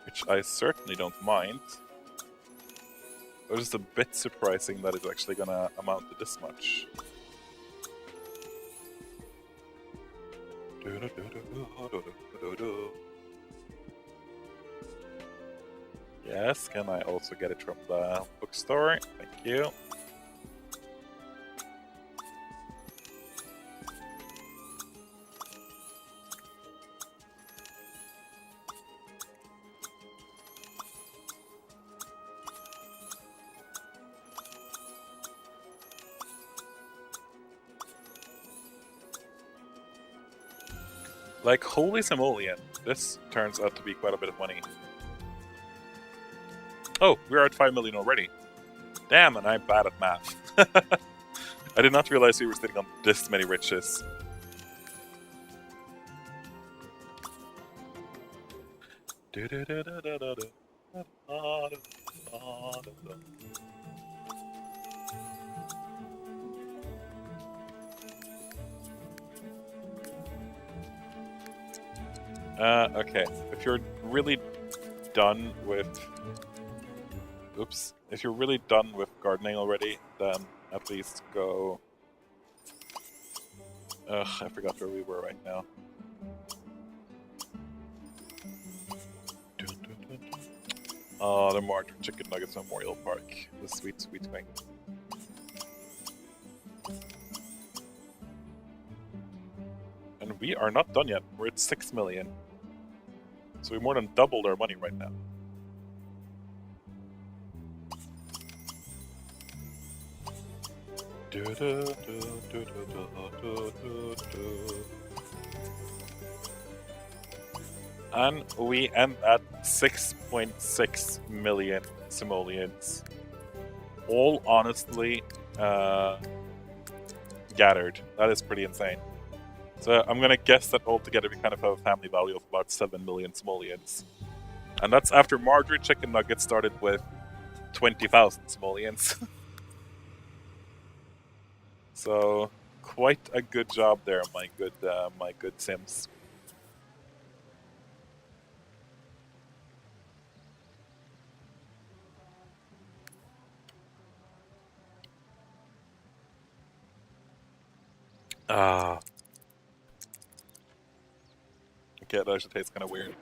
Which I certainly don't mind. But it's a bit surprising that it's actually gonna amount to this much. Yes, can I also get it from the bookstore? Thank you. Like, holy simoleon, this turns out to be quite a bit of money. Oh, we're at 5 million already. Damn, and I'm bad at math. I did not realize we were sitting on this many riches. Okay, if you're really done with... Oops. If you're really done with gardening already, then at least go... Ugh, I forgot where we were right now. Oh, the Margarine Chickénuggètz Memorial Park. The sweet, sweet thing. And we are not done yet. We're at 6 million. So we more than doubled our money right now. And we end at 6.6 million simoleons. All honestly gathered. That is pretty insane. So I'm gonna guess that altogether we kind of have a family value of about 7 million simoleons. And that's after Margarine Chickénuggètz started with 20,000 simoleons. So quite a good job there, my good Sims. Ah. Okay, that actually tastes kind of weird.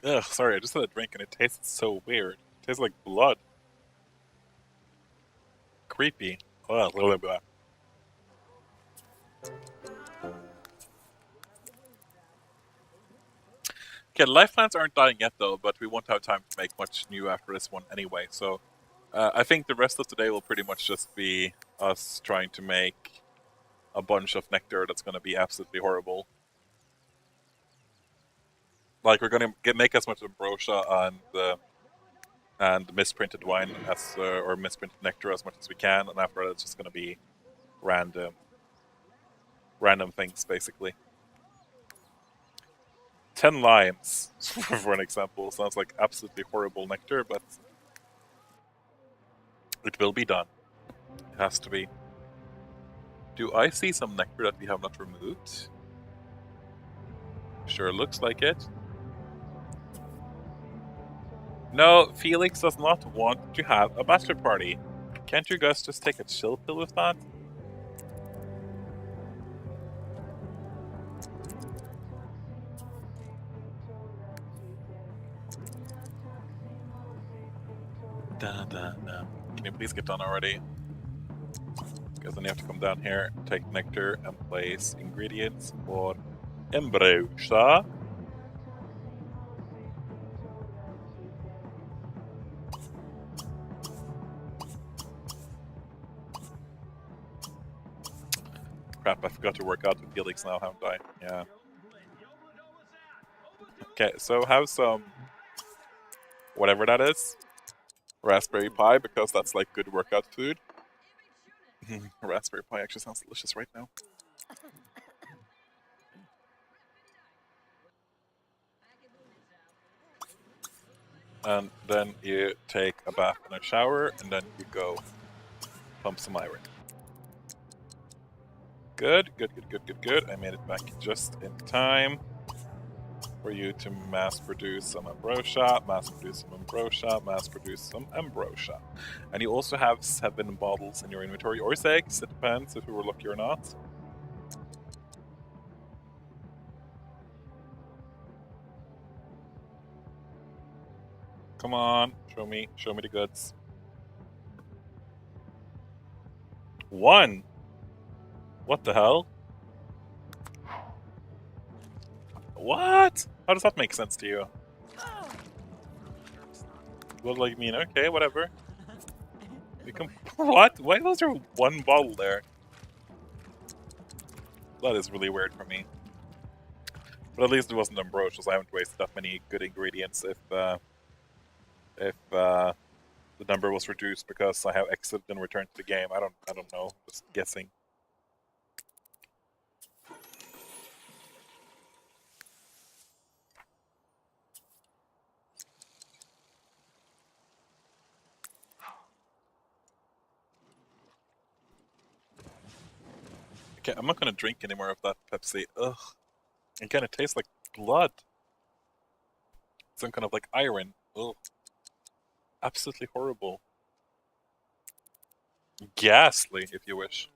Ugh, sorry, I just had a drink and it tastes so weird. It tastes like blood. Creepy. Ugh, blah, blah, blah. Okay, life plans aren't dying yet though, but we won't have time to make much new after this one anyway, so I think the rest of today will pretty much just be us trying to make a bunch of nectar that's going to be absolutely horrible. Like, we're going to make as much ambrosia and misprinted wine as or misprinted nectar as much as we can, and after that it's just going to be random things basically. 10 limes, for an example, sounds like absolutely horrible nectar, but it will be done. It has to be. Do I see some nectar that we have not removed? Sure looks like it. No, Felix does not want to have a bachelor party. Can't you guys just take a chill pill with that? Da, da, da. Can you please get done already? Because then you have to come down here, take nectar, and place ingredients for ambrosia. Crap, I forgot to work out with Felix now, haven't I? Yeah. Okay, so have some... whatever that is. Raspberry pie, because that's like good workout food. Raspberry pie actually sounds delicious right now. And then you take a bath and a shower, and then you go pump some iron. Good, good, good, good, good, good. I made it back just in time for you to mass produce some ambrosia, mass produce some ambrosia, mass produce some ambrosia. And you also have 7 bottles in your inventory, or 6, it depends if you were lucky or not. Come on, show me the goods. 1! What the hell? What? How does that make sense to you? Well, like, mean, okay, whatever. What? Why was there 1 bottle there? That is really weird for me. But at least it wasn't ambrosia, so I haven't wasted that many good ingredients if the number was reduced because I have exited and returned to the game. I don't know. Just guessing. Okay, I'm not gonna drink any more of that Pepsi. Ugh. It kinda tastes like blood. Some kind of like iron. Ugh. Absolutely horrible. Ghastly, if you wish.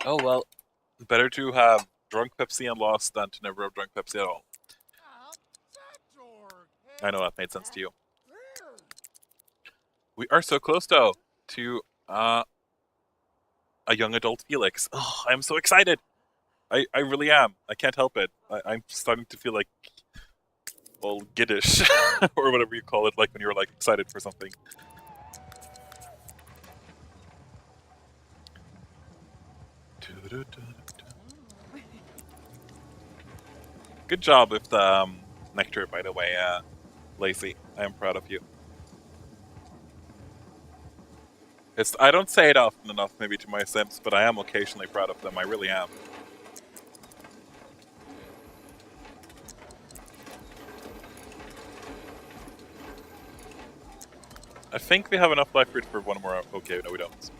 Oh well. Better to have drunk Pepsi and lost than to never have drunk Pepsi at all. I know that made sense to you. We are so close though to a young adult Felix. Oh, I'm so excited. I really am. I can't help it. I'm starting to feel like all giddish or whatever you call it, like when you're like excited for something. Good job with the nectar, by the way, Lacey. I am proud of you. I don't say it often enough, maybe to my Sims, but I am occasionally proud of them. I really am. I think we have enough life fruit for 1 more. Okay, no, we don't.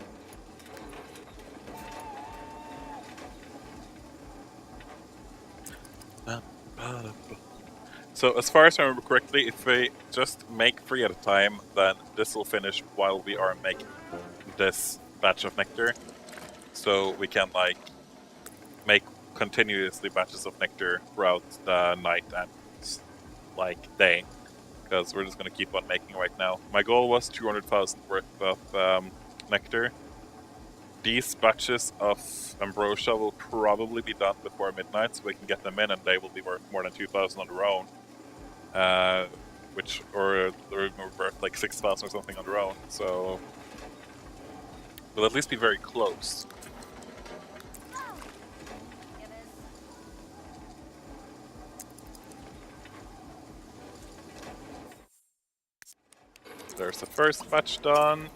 So, as far as I remember correctly, if we just make 3 at a time, then this will finish while we are making this batch of nectar. So we can, like, make continuously batches of nectar throughout the night and, like, day. Because we're just going to keep on making right now. My goal was 200,000 worth of nectar. These batches of ambrosia will probably be done before midnight, so we can get them in, and they will be worth more than 2,000 on their own. Or they're worth like 6,000 or something on their own. So we'll at least be very close. There's the first batch done.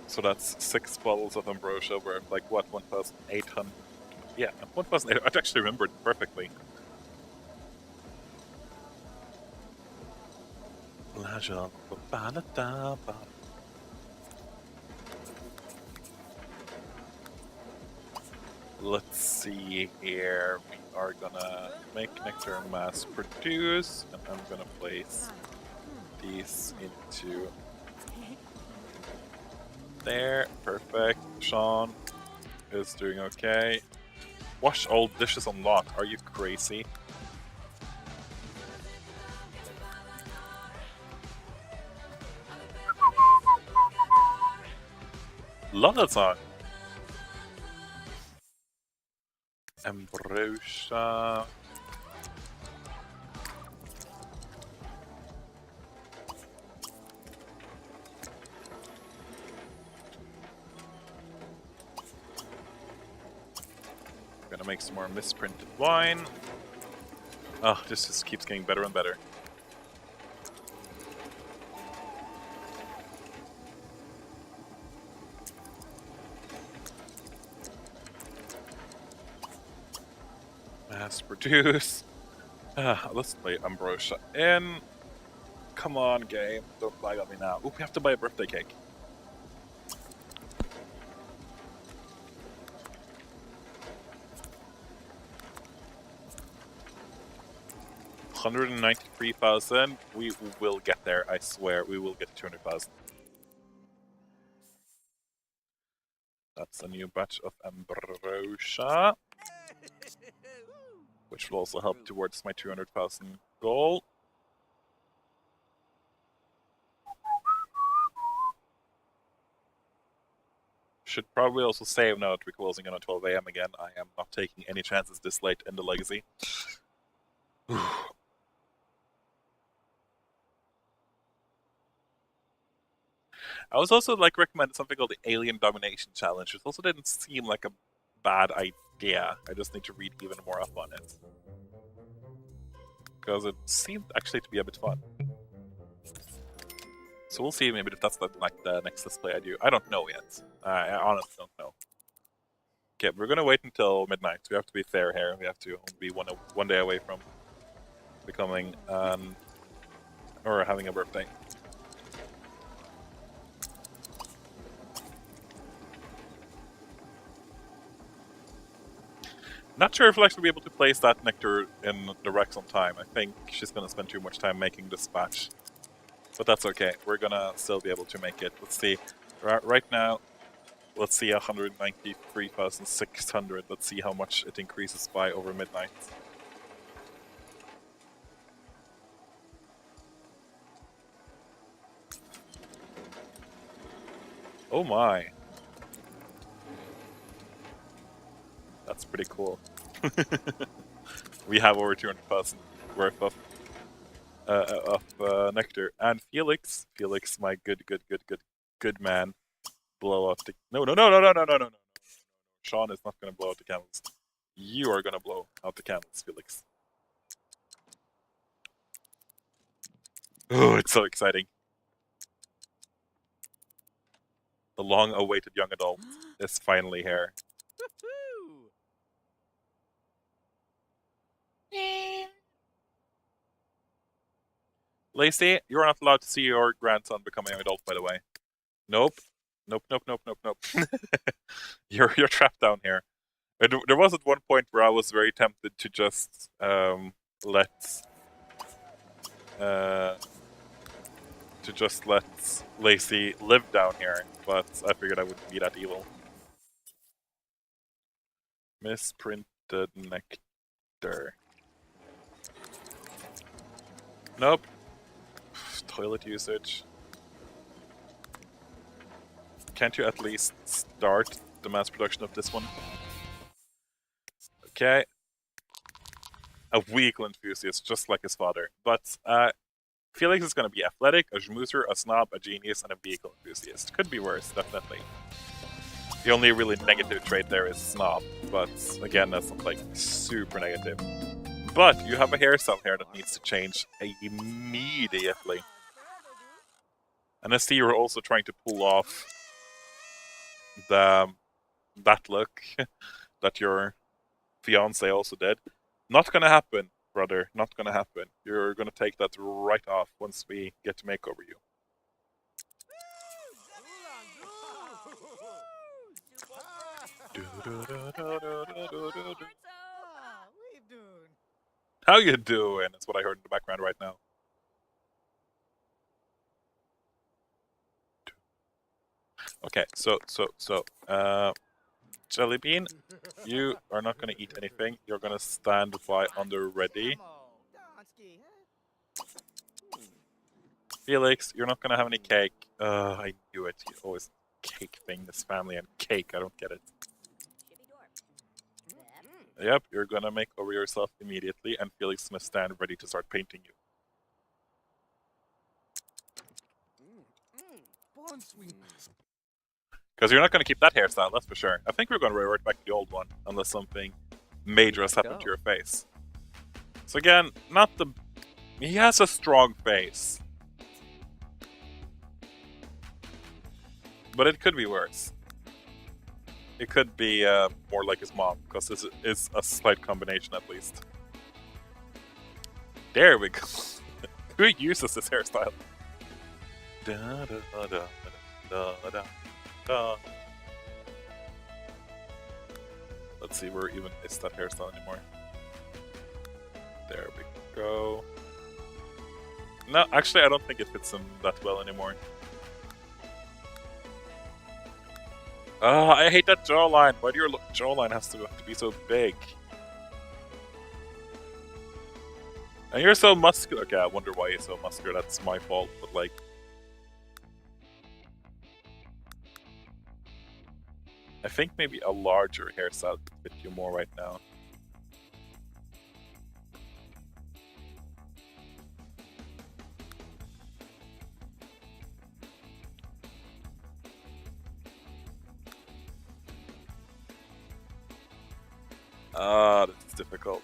So that's 6 bottles of ambrosia worth like what, 1,800? Yeah, 1,800. I actually remembered perfectly. Let's see here. We are gonna make nectar and mass produce, and I'm gonna place these into there. Perfect. Sean is doing okay. Wash all dishes on lock. Are you crazy? Love that song. Ambrosia. Gonna make some more misprinted wine. Oh, this just keeps getting better and better. Mass produce. Let's play Ambrosia in. Come on, game. Don't lag on me now. Ooh, we have to buy a birthday cake. $193,000. We will get there, I swear. We will get 200,000. That's a new batch of Ambrosia, which will also help towards my 200,000 goal. Should probably also save now that we're closing in on 12 AM again. I am not taking any chances this late in the legacy. I was also like recommended something called the Alien Domination Challenge, which also didn't seem like a bad idea. I just need to read even more up on it. Because it seemed actually to be a bit fun. So we'll see maybe if that's like the next display I do. I don't know yet. I honestly don't know. Okay, we're gonna wait until midnight. We have to be fair here. We have to be one day away from becoming or having a birthday. Not sure if we'll actually be able to place that nectar in the Rex on time. I think she's gonna spend too much time making this batch. But that's okay. We're gonna still be able to make it. Let's see. Right now, let's see 193,600. Let's see how much it increases by over midnight. Oh my. That's pretty cool. We have over 200,000 worth of nectar. And Felix, my good man, blow out the... No. Sean is not gonna blow out the candles. You are gonna blow out the candles, Felix. Oh, it's so exciting. The long-awaited young adult is finally here. Lacey, you're not allowed to see your grandson become a young adult, by the way. Nope. You're trapped down here. There was at one point where I was very tempted to just let Lacey live down here, but I figured I wouldn't be that evil. Misprinted nectar. Nope. Toilet usage. Can't you at least start the mass production of this one? Okay. A weakle enthusiast, just like his father. But Felix is going to be athletic, a schmoozer, a snob, a genius, and a vehicle enthusiast. Could be worse, definitely. The only really negative trait there is snob, but again, that's not like super negative. But you have a hairstyle here that needs to change immediately. And I see you're also trying to pull off that look that your fiance also did. Not gonna happen, brother. Not gonna happen. You're gonna take that right off once we get to make over you. How you doing? That's what I heard in the background right now. Okay, so, Jellybean, you are not gonna eat anything. You're gonna stand by on the ready. Felix, you're not gonna have any cake. I knew it. You always cake thing, this family and cake. I don't get it. Yep, you're gonna make over yourself immediately, and Felix is gonna stand ready to start painting you. Because you're not gonna keep that hairstyle, that's for sure. I think we're gonna revert back to the old one, unless something major has happened to your face. So again, not the... He has a strong face. But it could be worse. It could be more like his mom, because this is a slight combination at least. There we go. Who uses this hairstyle? Da, da, da, da, da, da, da. Let's see where even is that hairstyle anymore. There we go. No, actually I don't think it fits him that well anymore. I hate that jawline. Why do your jawline have to be so big? And you're so muscular. Okay, I wonder why you're so muscular. That's my fault, but like... I think maybe a larger hairstyle would fit you more right now. Ah, that's difficult.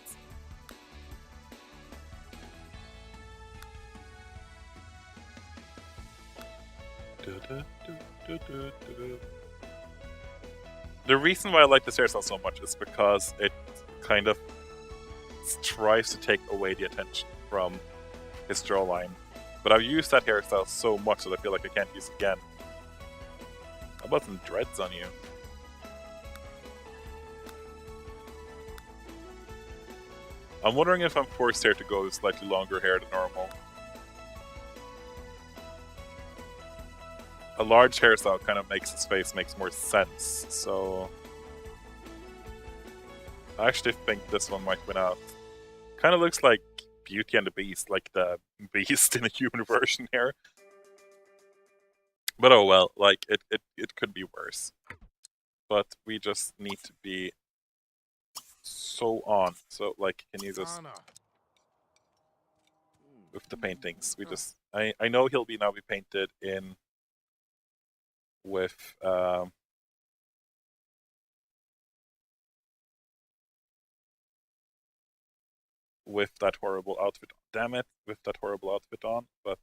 The reason why I like this hairstyle so much is because it kind of tries to take away the attention from his jawline. But I've used that hairstyle so much that I feel like I can't use it again. How about some dreads on you? I'm wondering if I'm forced here to go slightly longer hair than normal. A large hairstyle kind of makes his face makes more sense, so... I actually think this one might win out. Kind of looks like Beauty and the Beast, like the Beast in a human version here. But oh well, like, it could be worse. But we just need to be so on. So, like, can you just... With the paintings, we just... I know he'll now be painted in... with that horrible outfit. Damn it, with that horrible outfit on, but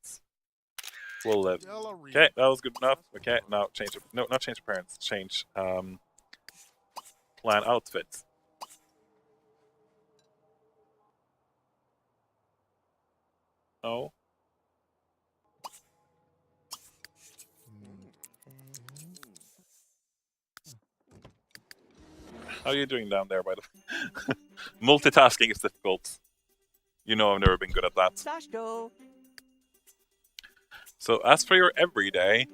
we'll live. Okay, that was good enough. Okay, now change. No, not change appearance. Change plan outfit. Oh. How are you doing down there, by the way? Multitasking is difficult. You know I've never been good at that. So as for your everyday,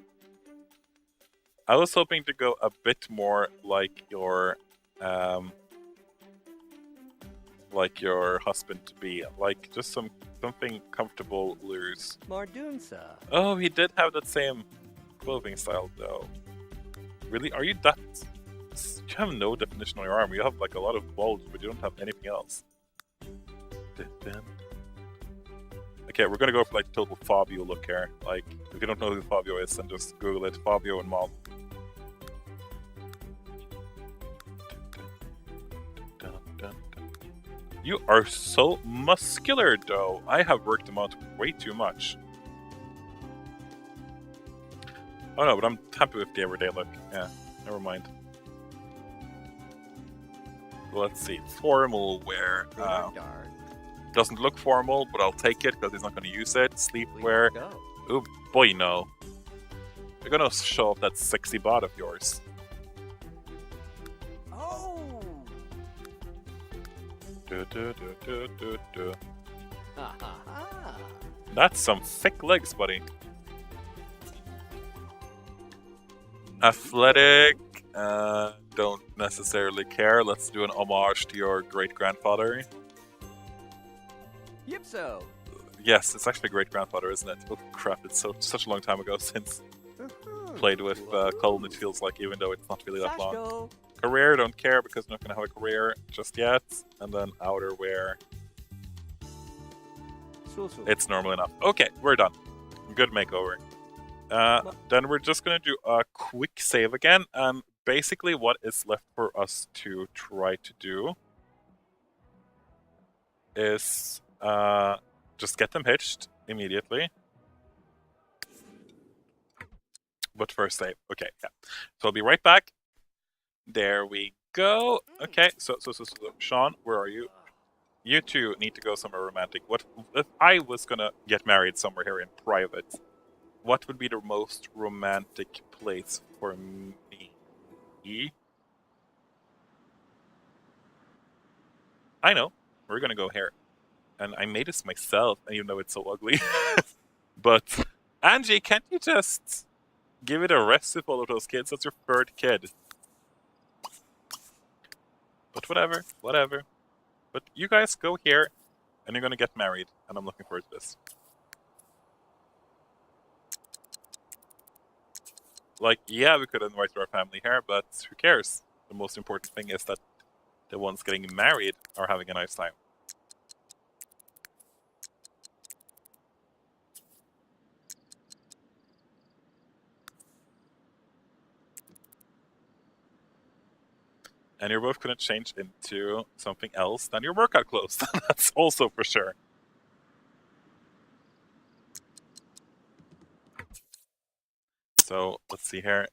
I was hoping to go a bit more like your husband-to-be. Like, just something comfortable loose. Oh, he did have that same clothing style, though. Really? Are you that... You have no definition on your arm. You have like a lot of bulge, but you don't have anything else. Okay, we're gonna go for like total Fabio look here. Like, if you don't know who Fabio is, then just Google it. Fabio and Mob. You are so muscular, though. I have worked them out way too much. Oh no, but I'm happy with the everyday look. Yeah, never mind. Let's see, formal wear. Doesn't look formal, but I'll take it because he's not going to use it. Sleepwear. Oh boy, no. You're going to show off that sexy bod of yours. Oh! Do, do, do, do, do, do. Ha ha ha. That's some thick legs, buddy. Athletic, don't necessarily care. Let's do an homage to your great-grandfather. Yipso. Yes, it's actually great-grandfather, isn't it? Oh crap, it's such a long time ago since played with Cullen, it feels like, even though it's not really that long. Sashko. Career, don't care because I'm not going to have a career just yet. And then outerwear, Susu. it's normal enough. Okay, we're done. Good makeover. Then we're just going to do a quick save again, and basically what is left for us to try to do is just get them hitched immediately. But first save. Okay, yeah. So I'll be right back. There we go. Okay, so Sean, where are you? You two need to go somewhere romantic. What if I was gonna get married somewhere here in private? What would be the most romantic place for me? I know. We're gonna go here. And I made this myself, even though it's so ugly. But Angie, can't you just give it a rest with all of those kids? That's your third kid. But whatever, whatever. But you guys go here, and you're gonna get married, and I'm looking forward to this. Like, yeah, we could invite our family here, but who cares? The most important thing is that the ones getting married are having a nice time. And you're both gonna change into something else than your workout clothes. That's also for sure. So let's see here.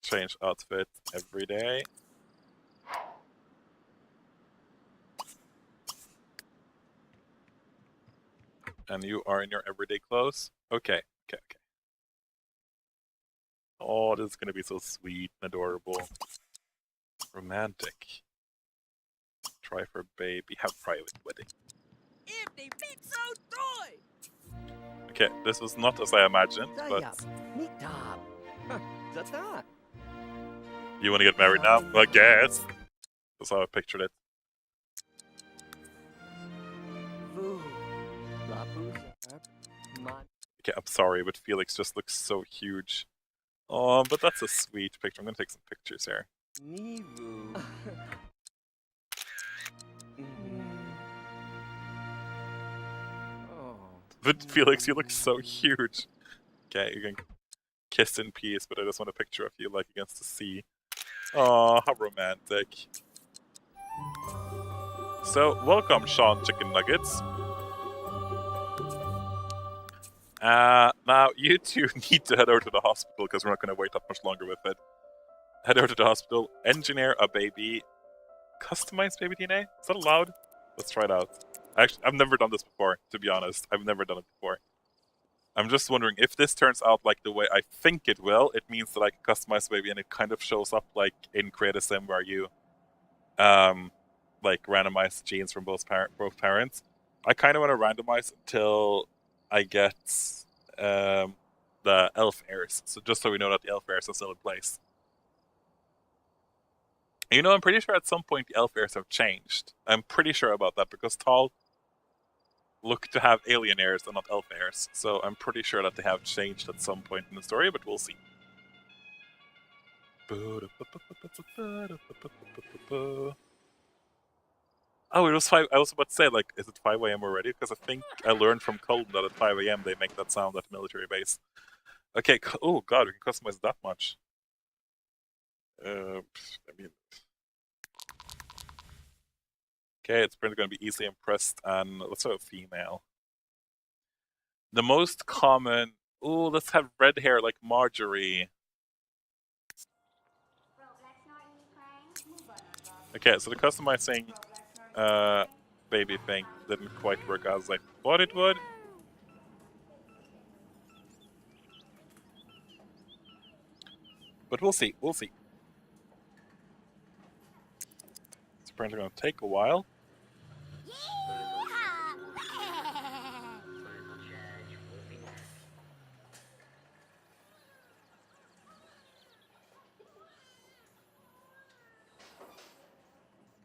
Change outfit every day. And you are in your everyday clothes. Okay, okay, okay. Oh, this is gonna be so sweet and adorable. Romantic. Try for baby. Have private wedding. If they fit so toy. Okay, this was not as I imagined, but Nitab. Zata. you want to get married now? I guess. That's how I pictured it. Vu. Lapuza. Man. Okay, I'm sorry, but Felix just looks so huge. Oh, but that's a sweet picture. I'm gonna take some pictures here. Nivu. Oh. But Felix, you look so huge. Okay, you can kiss in peace, but I just want a picture of you like against the sea. Oh, how romantic. So, welcome, Sean Chickénuggètz. Now, you two need to head over to the hospital because we're not going to wait that much longer with it. Head over to the hospital, engineer a baby. Customized baby DNA? Is that allowed? Let's try it out. Actually, I've never done this before, to be honest. I've never done it before. I'm just wondering if this turns out like the way I think it will, it means that I can customize the baby and it kind of shows up like in Create a Sim where you like randomize genes from both parents. I kind of want to randomize until I get the elf heirs. So just so we know that the elf heirs are still in place. You know, I'm pretty sure at some point the elf heirs have changed. I'm pretty sure about that because Tal look to have alien heirs and not elf heirs. So I'm pretty sure that they have changed at some point in the story, but we'll see. Oh, it was 5. I was about to say, like, is it 5 a.m. already? Because I think I learned from Colton that at 5 a.m. they make that sound at the military base. Okay, oh god, we can customize that much. I mean... Okay, it's probably going to be easily impressed, and let's have a female. The most common... Oh, let's have red hair like Marjorie. Okay, so the customizing baby thing didn't quite work out as I thought it would. But we'll see, we'll see. It's apparently going to take a while.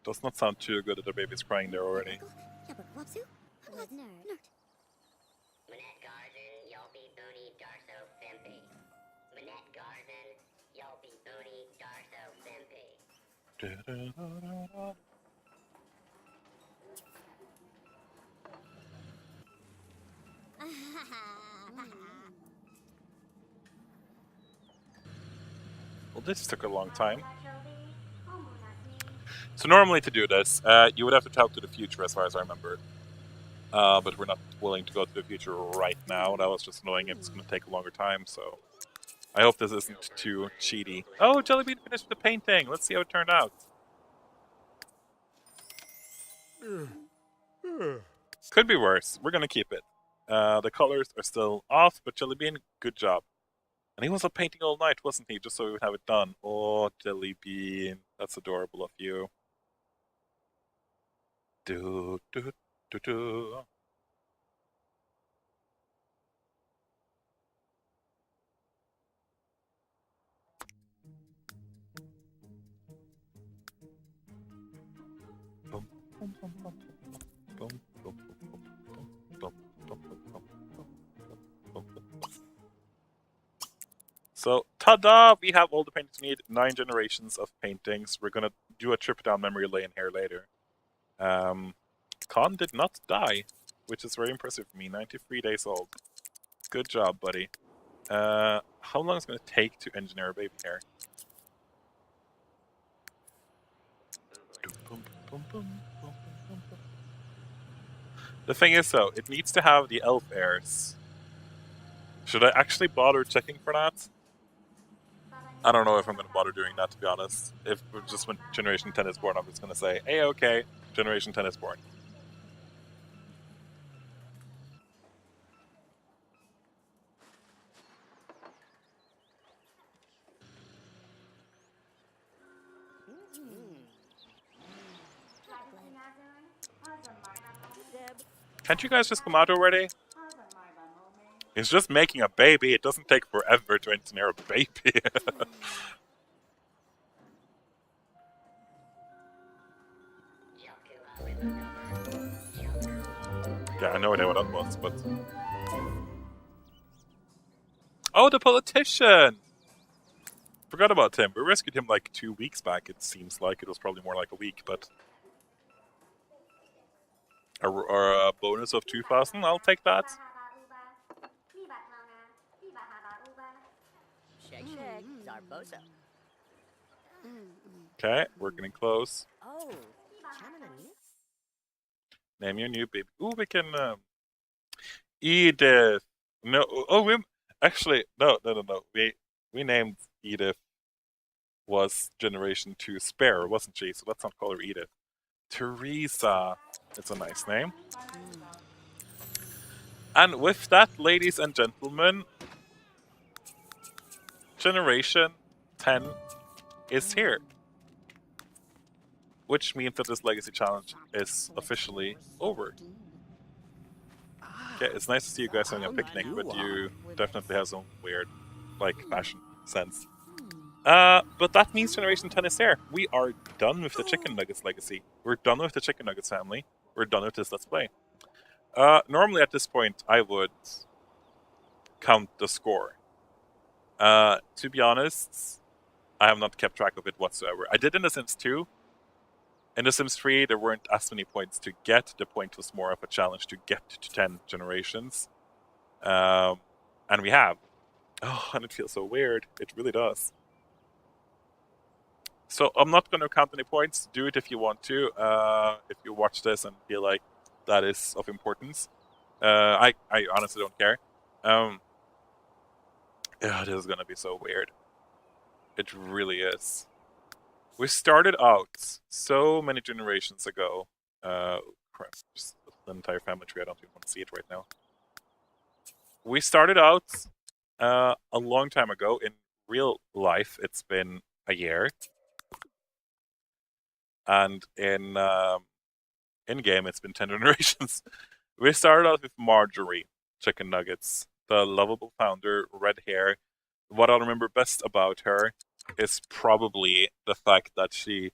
Does not sound too good that the baby's crying there already. Manette Garden, Yelpy Booty, Darso Fimpy. Manette Garden, Yelpy Booty, Darso Fimpy. Well, this took a long time. So normally to do this, you would have to travel to the future as far as I remember. But we're not willing to go to the future right now. That was just annoying. It's going to take a longer time, so I hope this isn't too cheaty. Oh, Jellybean finished the painting. Let's see how it turned out. Could be worse. We're going to keep it. The colors are still off, but Jellybean, good job. And he was up painting all night, wasn't he? Just so we would have it done. Oh, Jellybean. That's adorable of you. Do, do, do, do. So, ta-da! We have all the paintings we need. 9 generations of paintings. We're gonna do a trip down memory lane here later. Khan did not die, which is very impressive for me. 93 days old. Good job, buddy. How long is it gonna take to engineer a baby hair? The thing is, though, it needs to have the elf heirs. Should I actually bother checking for that? I don't know if I'm going to bother doing that, to be honest. If just when Generation 10 is born, I'm just going to say, hey, okay, Generation 10 is born. Can't you guys just come out already? It's just making a baby. It doesn't take forever to engineer a baby. Yeah, I have no idea what that was, but... Oh, the politician! Forgot about him. We rescued him like 2 weeks back, it seems like. It was probably more like a week, but... a bonus of 2,000, I'll take that. Shake, shake, Zarbosa. Okay, we're getting close. Oh, Name your new baby. Ooh, we can, Edith! No, oh, actually, no. We named Edith was Generation 2 Spare, wasn't she? So let's not call her Edith. Teresa. It's a nice name. And with that, ladies and gentlemen, Generation 10 is here. Which means that this Legacy Challenge is officially over. Okay, it's nice to see you guys having a picnic, but you definitely have some weird, fashion sense. But that means Generation 10 is here. We are done with the Chickénuggètz legacy. We're done with the Chickénuggètz family. We're done with this Let's Play. Normally at this point, I would count the score. To be honest, I have not kept track of it whatsoever. I did in The Sims 2. In The Sims 3, there weren't as many points to get. The point was more of a challenge to get to 10 generations. And we have. Oh, and it feels so weird. It really does. So I'm not going to count any points. Do it if you want to. If you watch this and feel like that is of importance. I honestly don't care. Yeah, this is going to be so weird. It really is. We started out so many generations ago. Crap, just the entire family tree. I don't even want to see it right now. We started out a long time ago. In real life, it's been a year. And in game, it's been 10 generations. We started out with Marjorie Chickénuggètz, the lovable founder, red hair. What I remember best about her is probably the fact that she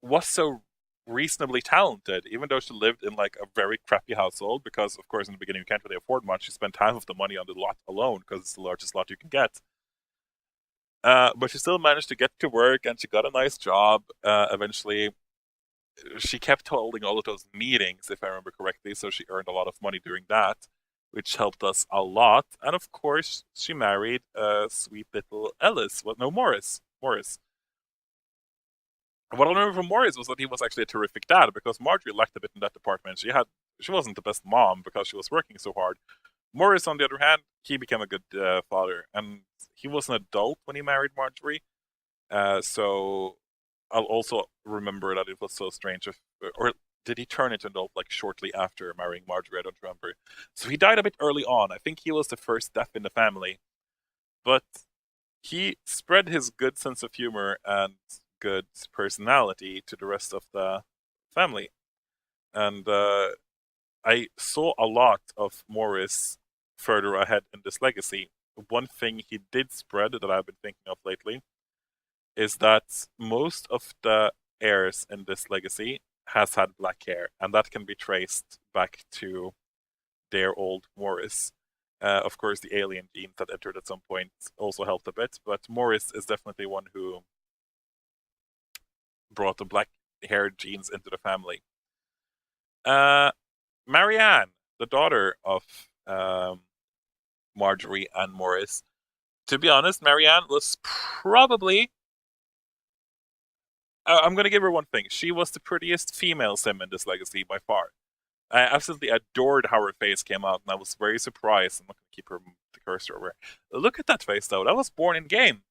was so reasonably talented, even though she lived in like a very crappy household. Because of course, in the beginning, you can't really afford much. She spent half of the money on the lot alone because it's the largest lot you can get. But she still managed to get to work, and she got a nice job. Eventually, she kept holding all of those meetings, if I remember correctly. So she earned a lot of money doing that, which helped us a lot. And of course, she married sweet little Ellis. Well, no, Morris. Morris. What I remember from Morris was that he was actually a terrific dad, because Marjorie lacked a bit in that department. She wasn't the best mom because she was working so hard. Morris, on the other hand, he became a good father, and he was an adult when he married Marjorie. So I'll also remember that it was so strange. Or did he turn into an adult like shortly after marrying Marjorie? I don't remember. So he died a bit early on. I think he was the first death in the family, but he spread his good sense of humor and good personality to the rest of the family. And I saw a lot of Morris further ahead in this legacy. One thing he did spread that I've been thinking of lately is that most of the heirs in this legacy has had black hair, and that can be traced back to their old Morris. Of course, the alien genes that entered at some point also helped a bit, but Morris is definitely one who brought the black haired genes into the family. Marianne, the daughter of Marjorie and Morris. To be honest, Marianne was probably. I'm going to give her one thing. She was the prettiest female sim in this legacy by far. I absolutely adored how her face came out, and I was very surprised. I'm not going to keep the cursor over. Look at that face, though. That was born in game.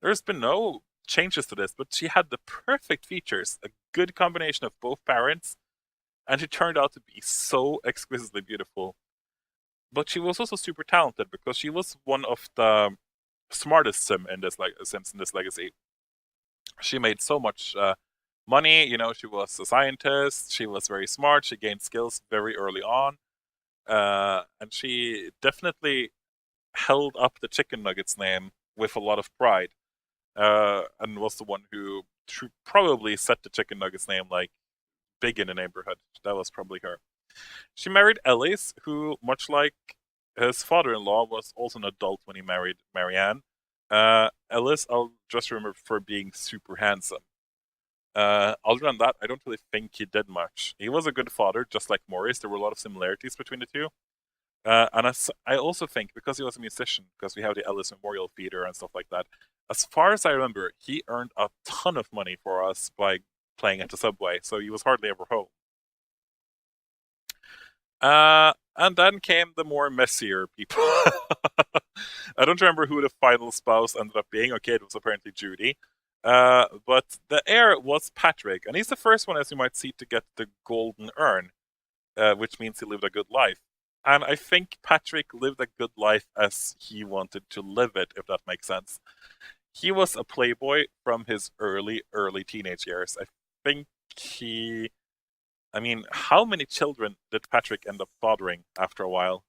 There's been no changes to this, but she had the perfect features, a good combination of both parents, and she turned out to be so exquisitely beautiful. But she was also super talented because she was one of the smartest sims in this legacy. She made so much money. She was a scientist. She was very smart. She gained skills very early on, and she definitely held up the Chickénuggètz name with a lot of pride, and was the one who probably set the Chickénuggètz name like big in the neighborhood. That was probably her. She married Ellis, who, much like his father-in-law, was also an adult when he married Marianne. Ellis, I'll just remember for being super handsome. Other than that, I don't really think he did much. He was a good father, just like Morris. There were a lot of similarities between the two. And I also think, because he was a musician, because we have the Ellis Memorial Theater and stuff like that, as far as I remember, he earned a ton of money for us by playing at the subway, so he was hardly ever home. And then came the more messier people. I don't remember who the final spouse ended up being. Okay, it was apparently Judy. But the heir was Patrick, and he's the first one, as you might see, to get the golden urn, which means he lived a good life. And I think Patrick lived a good life as he wanted to live it, if that makes sense. He was a playboy from his early teenage years. I mean, how many children did Patrick end up fathering after a while?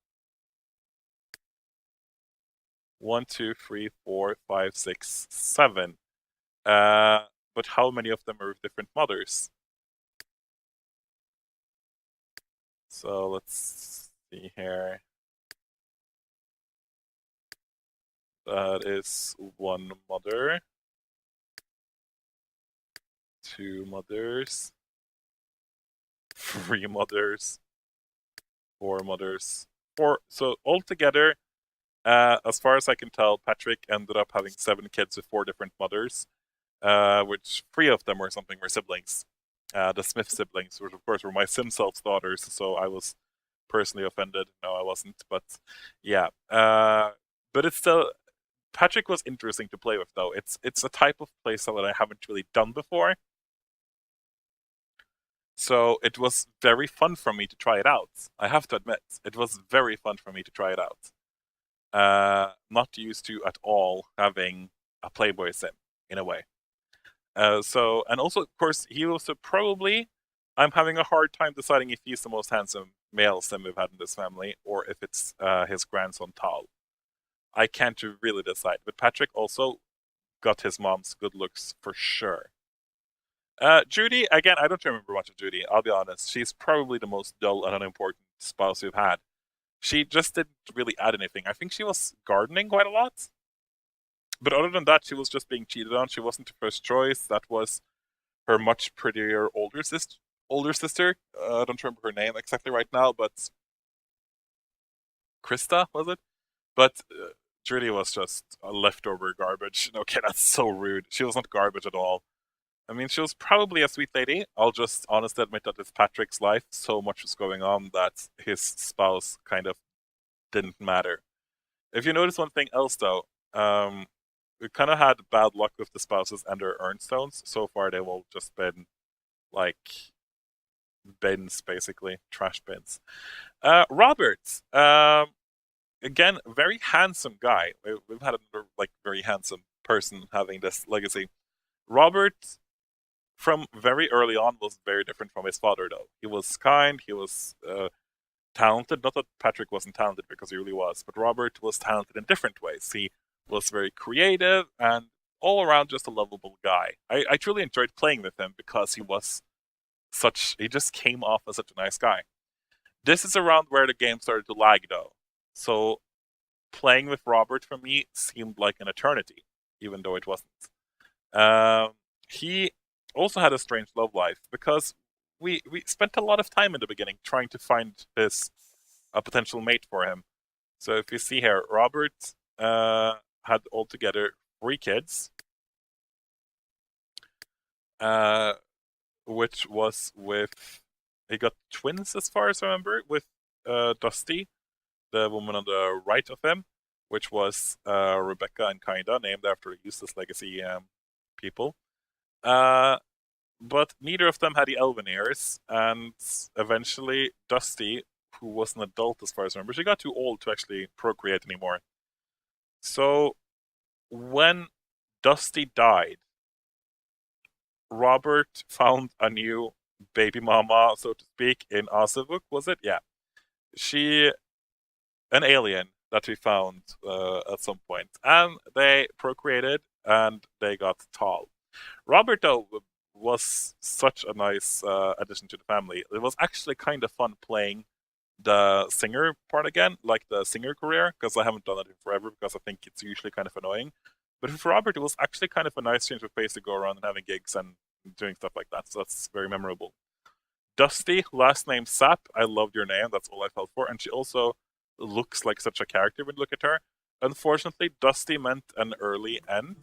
1, 2, 3, 4, 5, 6, 7. But how many of them are with different mothers? So let's see here. That is 1 mother, 2 mothers, 3 mothers, 4 mothers, 4. So altogether, as far as I can tell, Patrick ended up having 7 kids with 4 different mothers, which 3 of them were siblings. The Smith siblings, which of course were my Simself's daughters, so I was personally offended. No, I wasn't, but yeah. But it's still, Patrick was interesting to play with, though. It's a type of playstyle that I haven't really done before. So it was very fun for me to try it out. I have to admit, it was very fun for me to try it out. Not used to at all having a Playboy sim, in a way. And also, of course, he was probably, I'm having a hard time deciding if he's the most handsome male sim we've had in this family, or if it's his grandson Tal. I can't really decide. But Patrick also got his mom's good looks for sure. Judy, again, I don't remember much of Judy, I'll be honest. She's probably the most dull and unimportant spouse we've had. She just didn't really add anything. I think she was gardening quite a lot. But other than that, she was just being cheated on. She wasn't the first choice. That was her much prettier older sister. I don't remember her name exactly right now, but Krista, was it? But Judy was just a leftover garbage. Okay, that's so rude. She was not garbage at all. I mean, she was probably a sweet lady. I'll just honestly admit that with Patrick's life, so much was going on that his spouse kind of didn't matter. If you notice one thing else, though, we kind of had bad luck with the spouses and their earnstones. So far, they've all just been like bins, basically trash bins. Robert, again, very handsome guy. We've had another like very handsome person having this legacy. Robert, from very early on, was very different from his father, though. He was kind. He was talented. Not that Patrick wasn't talented, because he really was, but Robert was talented in different ways. He was very creative and all around just a lovable guy. I truly enjoyed playing with him because he just came off as such a nice guy. This is around where the game started to lag, though. So playing with Robert for me seemed like an eternity, even though it wasn't. He also had a strange love life because we spent a lot of time in the beginning trying to find a potential mate for him. So if you see here, Robert had altogether 3 kids, which was with, he got twins as far as I remember, with Dusty, the woman on the right of him, which was Rebecca and Kinda, named after useless legacy people. But neither of them had the elven ears, and eventually Dusty, who was an adult as far as I remember, she got too old to actually procreate anymore. So when Dusty died, Robert found a new baby mama, so to speak, in Asavuk, was it? Yeah. An alien that we found at some point. And they procreated, and they got tall. Robert, though, was such a nice addition to the family. It was actually kind of fun playing the singer part again, like the singer career, because I haven't done it in forever, because I think it's usually kind of annoying. But for Robert, it was actually kind of a nice change of pace to go around and having gigs and doing stuff like that, so that's very memorable. Dusty, last name Sap, I loved your name, that's all I felt for, and she also looks like such a character when you look at her. Unfortunately, Dusty meant an early end.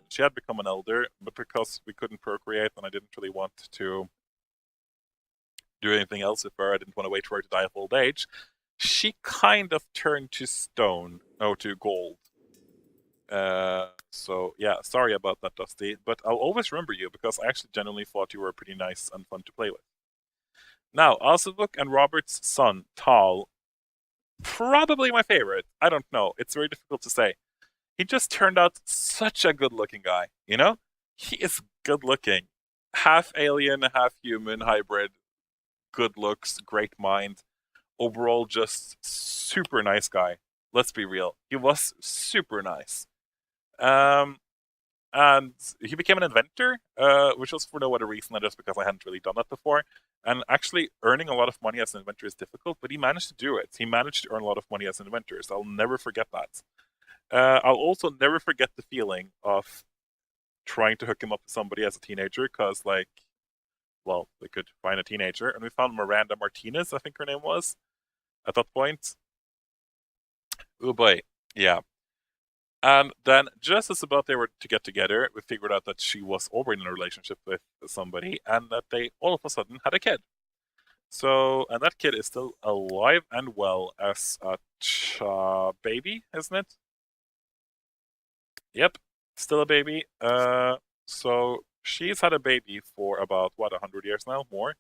She had become an elder, but because we couldn't procreate and I didn't really want to do anything else with her, I didn't want to wait for her to die of old age, she kind of turned to stone, or to gold. So yeah, sorry about that, Dusty, but I'll always remember you because I actually genuinely thought you were pretty nice and fun to play with. Now, Asavuk and Robert's son, Tal, probably my favorite. I don't know. It's very difficult to say. He just turned out such a good-looking guy, you know? He is good-looking. Half alien, half human hybrid. Good looks, great mind. Overall, just super nice guy. Let's be real. He was super nice. And he became an inventor, which was for no other reason than just because I hadn't really done that before. And actually, earning a lot of money as an inventor is difficult, but he managed to do it. He managed to earn a lot of money as an inventor, so I'll never forget that. I'll also never forget the feeling of trying to hook him up with somebody as a teenager, because, like, well, we could find a teenager, and we found Miranda Martinez, I think her name was, at that point. Oh boy, yeah. And then, just as about they were to get together, we figured out that she was already in a relationship with somebody, and that they all of a sudden had a kid. So, and that kid is still alive and well as a baby, isn't it? Yep, still a baby. So she's had a baby for about, what, 100 years now? More?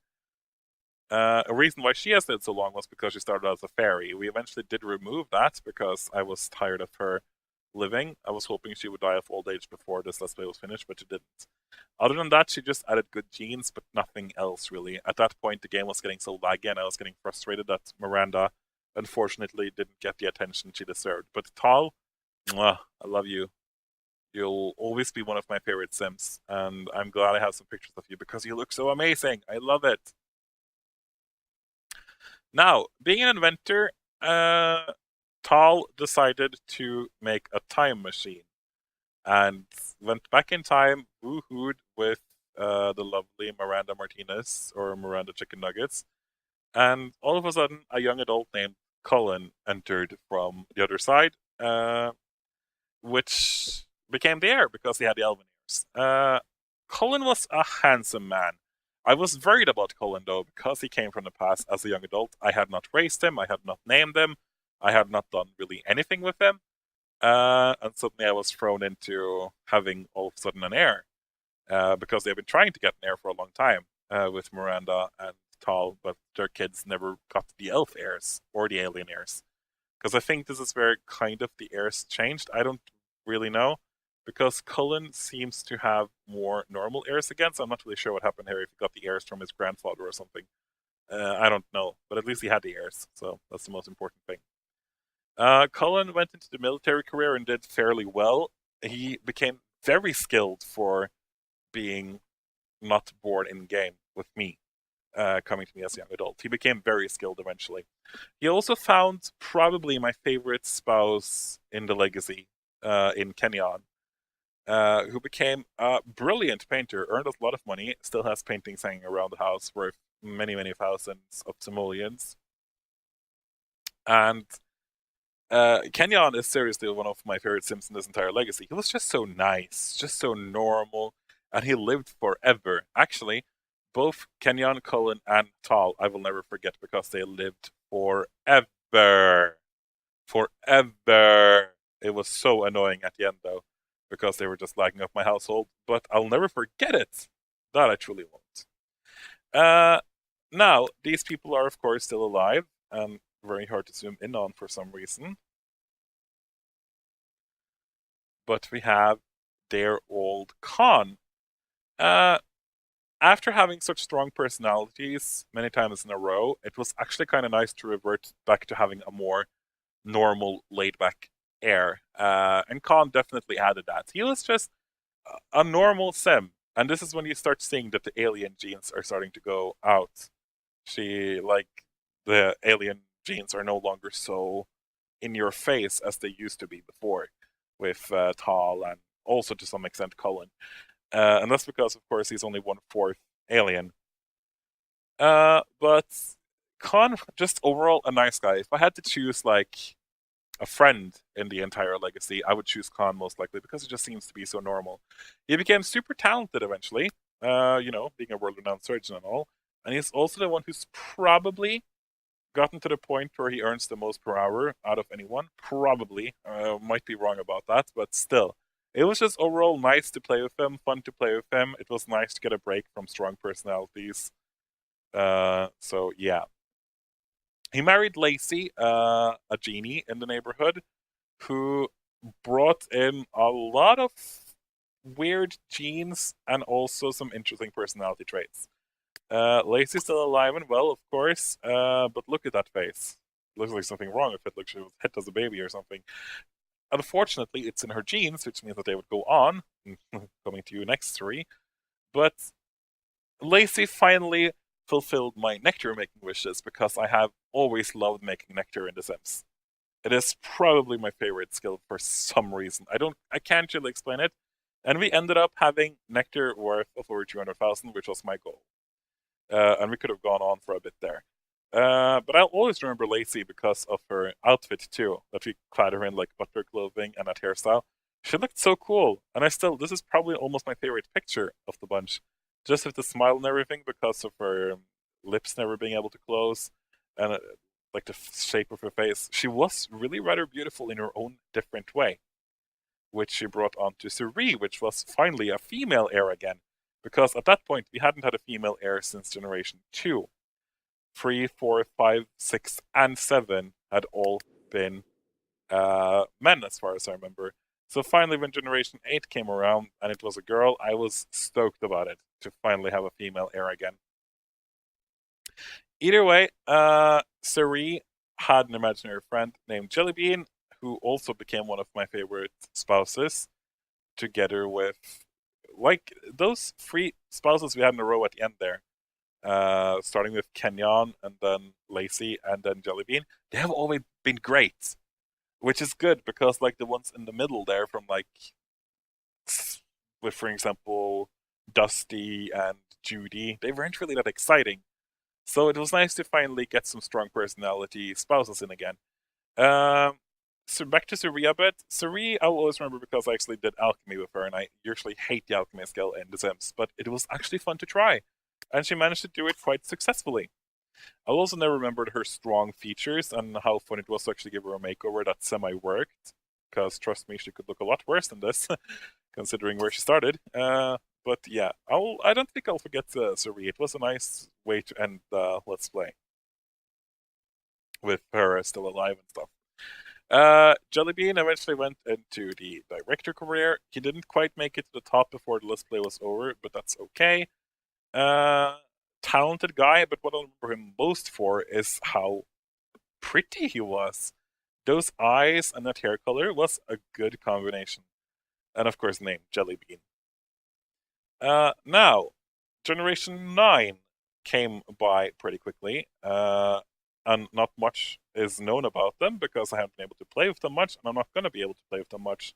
A reason why she has lived so long was because she started as a fairy. We eventually did remove that because I was tired of her living. I was hoping she would die of old age before this Let's Play was finished, but she didn't. Other than that, she just added good genes, but nothing else really. At that point, the game was getting so laggy and I was getting frustrated that Miranda, unfortunately, didn't get the attention she deserved. But Tal, mwah, I love you. You'll always be one of my favorite Sims, and I'm glad I have some pictures of you because you look so amazing. I love it. Now, being an inventor, Tal decided to make a time machine and went back in time, woohooed with the lovely Miranda Martinez or Miranda Chickénuggètz, and all of a sudden, a young adult named Colin entered from the other side, which became the heir because he had the elven ears. Colin was a handsome man. I was worried about Colin though because he came from the past as a young adult. I had not raised him, I had not named him, I had not done really anything with him. And suddenly I was thrown into having all of a sudden an heir. Because they've been trying to get an heir for a long time with Miranda and Tal, but their kids never got the elf heirs or the alien heirs. Because I think this is where kind of the heirs changed. I don't really know. Because Cullen seems to have more normal heirs again, so I'm not really sure what happened here, if he got the heirs from his grandfather or something. I don't know, but at least he had the heirs, so that's the most important thing. Cullen went into the military career and did fairly well. He became very skilled for being not born in game with me, coming to me as a young adult. He became very skilled eventually. He also found probably my favorite spouse in the legacy, in Kenyon, who became a brilliant painter, earned a lot of money, still has paintings hanging around the house worth many, many thousands of simoleons. And Kenyon is seriously one of my favorite Sims in this entire legacy. He was just so nice, just so normal, and he lived forever. Actually, both Kenyon, Cullen, and Tal I will never forget because they lived forever. Forever. It was so annoying at the end, though, because they were just lagging up my household, but I'll never forget it. That I truly won't. Now, these people are, of course, still alive, and very hard to zoom in on for some reason. But we have their old Khan. After having such strong personalities many times in a row, it was actually kind of nice to revert back to having a more normal, laid-back air. And Khan definitely added that. He was just a normal Sim. And this is when you start seeing that the alien genes are starting to go out. The alien genes are no longer so in your face as they used to be before, with Tal and also to some extent Cullen. And that's because, of course, he's only 1/4 alien. But Khan, just overall a nice guy. If I had to choose like a friend in the entire legacy, I would choose Khan most likely because it just seems to be so normal. He became super talented eventually, being a world-renowned surgeon and all. And he's also the one who's probably gotten to the point where he earns the most per hour out of anyone. Probably. Might be wrong about that, but still. It was just overall nice to play with him, fun to play with him. It was nice to get a break from strong personalities. So, yeah. He married Lacey, a genie in the neighborhood, who brought in a lot of weird genes and also some interesting personality traits. Lacey's still alive and well, of course, but look at that face. Looks like something wrong with it, like she was hit as a baby or something. Unfortunately, it's in her genes, which means that they would go on, coming to you next 3. But Lacey finally fulfilled my nectar making wishes because I have always loved making nectar in The Sims. It is probably my favorite skill for some reason. I can't really explain it. And we ended up having nectar worth of over 200,000, which was my goal. And we could have gone on for a bit there. But I'll always remember Lacey because of her outfit too, that we clad her in like butler clothing and that hairstyle. She looked so cool, and this is probably almost my favorite picture of the bunch. Just with the smile and everything because of her lips never being able to close, and like the shape of her face. She was really rather beautiful in her own different way, which she brought onto Suri, which was finally a female heir again. Because at that point, we hadn't had a female heir since Generation 2. 3, 4, 5, 6, and 7 had all been men, as far as I remember. So finally, when Generation 8 came around and it was a girl, I was stoked about it, to finally have a female heir again. Either way, Suri had an imaginary friend named Jellybean, who also became one of my favorite spouses. together with like those three spouses we had in a row at the end there. Starting with Kenyon and then Lacey and then Jellybean. They have always been great, which is good because like the ones in the middle there from like with for example Dusty and Judy, they weren't really that exciting. So it was nice to finally get some strong personality spouses in again. So back to Suri a bit. Suri, I'll always remember because I actually did alchemy with her, and I usually hate the alchemy skill in The Sims, but it was actually fun to try, and she managed to do it quite successfully. I'll also never remembered her strong features and how fun it was to actually give her a makeover that semi-worked, because trust me, she could look a lot worse than this, considering where she started. But yeah, I don't think I'll forget Suri. It was a nice way to end the Let's Play with her still alive and stuff. Jellybean eventually went into the director career. He didn't quite make it to the top before the Let's Play was over, but that's okay. Talented guy, but what I remember him most for is how pretty he was. Those eyes and that hair color was a good combination. And of course, name Jellybean. Now, Generation 9 came by pretty quickly. And not much is known about them because I haven't been able to play with them much, and I'm not going to be able to play with them much.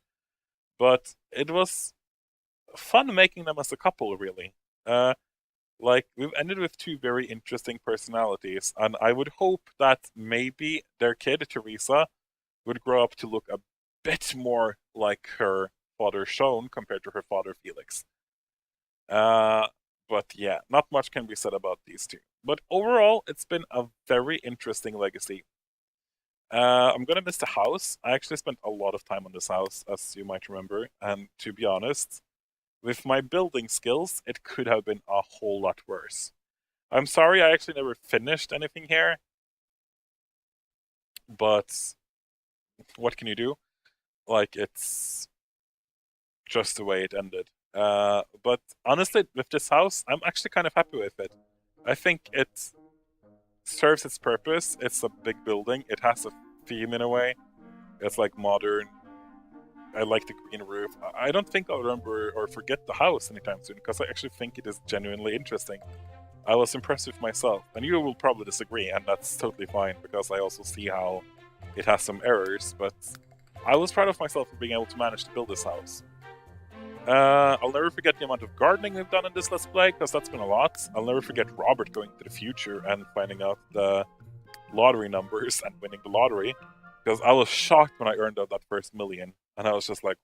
But it was fun making them as a couple, really. Like, we've ended with two very interesting personalities, and I would hope that maybe their kid, Teresa, would grow up to look a bit more like her father Sean compared to her father Felix. But yeah, not much can be said about these two. But overall, it's been a very interesting legacy. I'm gonna miss the house. I actually spent a lot of time on this house, as you might remember, and to be honest, with my building skills, it could have been a whole lot worse. I'm sorry I actually never finished anything here, but what can you do? Like, it's just the way it ended. But honestly, with this house, I'm actually kind of happy with it. I think it serves its purpose. It's a big building. It has a theme in a way. It's like modern. I like the green roof. I don't think I'll remember or forget the house anytime soon because I actually think it is genuinely interesting. I was impressed with myself, and you will probably disagree, and that's totally fine because I also see how it has some errors, but I was proud of myself for being able to manage to build this house. I'll never forget the amount of gardening we've done in this Let's Play, because that's been a lot. I'll never forget Robert going to the future and finding out the lottery numbers and winning the lottery, because I was shocked when I earned out that first million, and I was just like,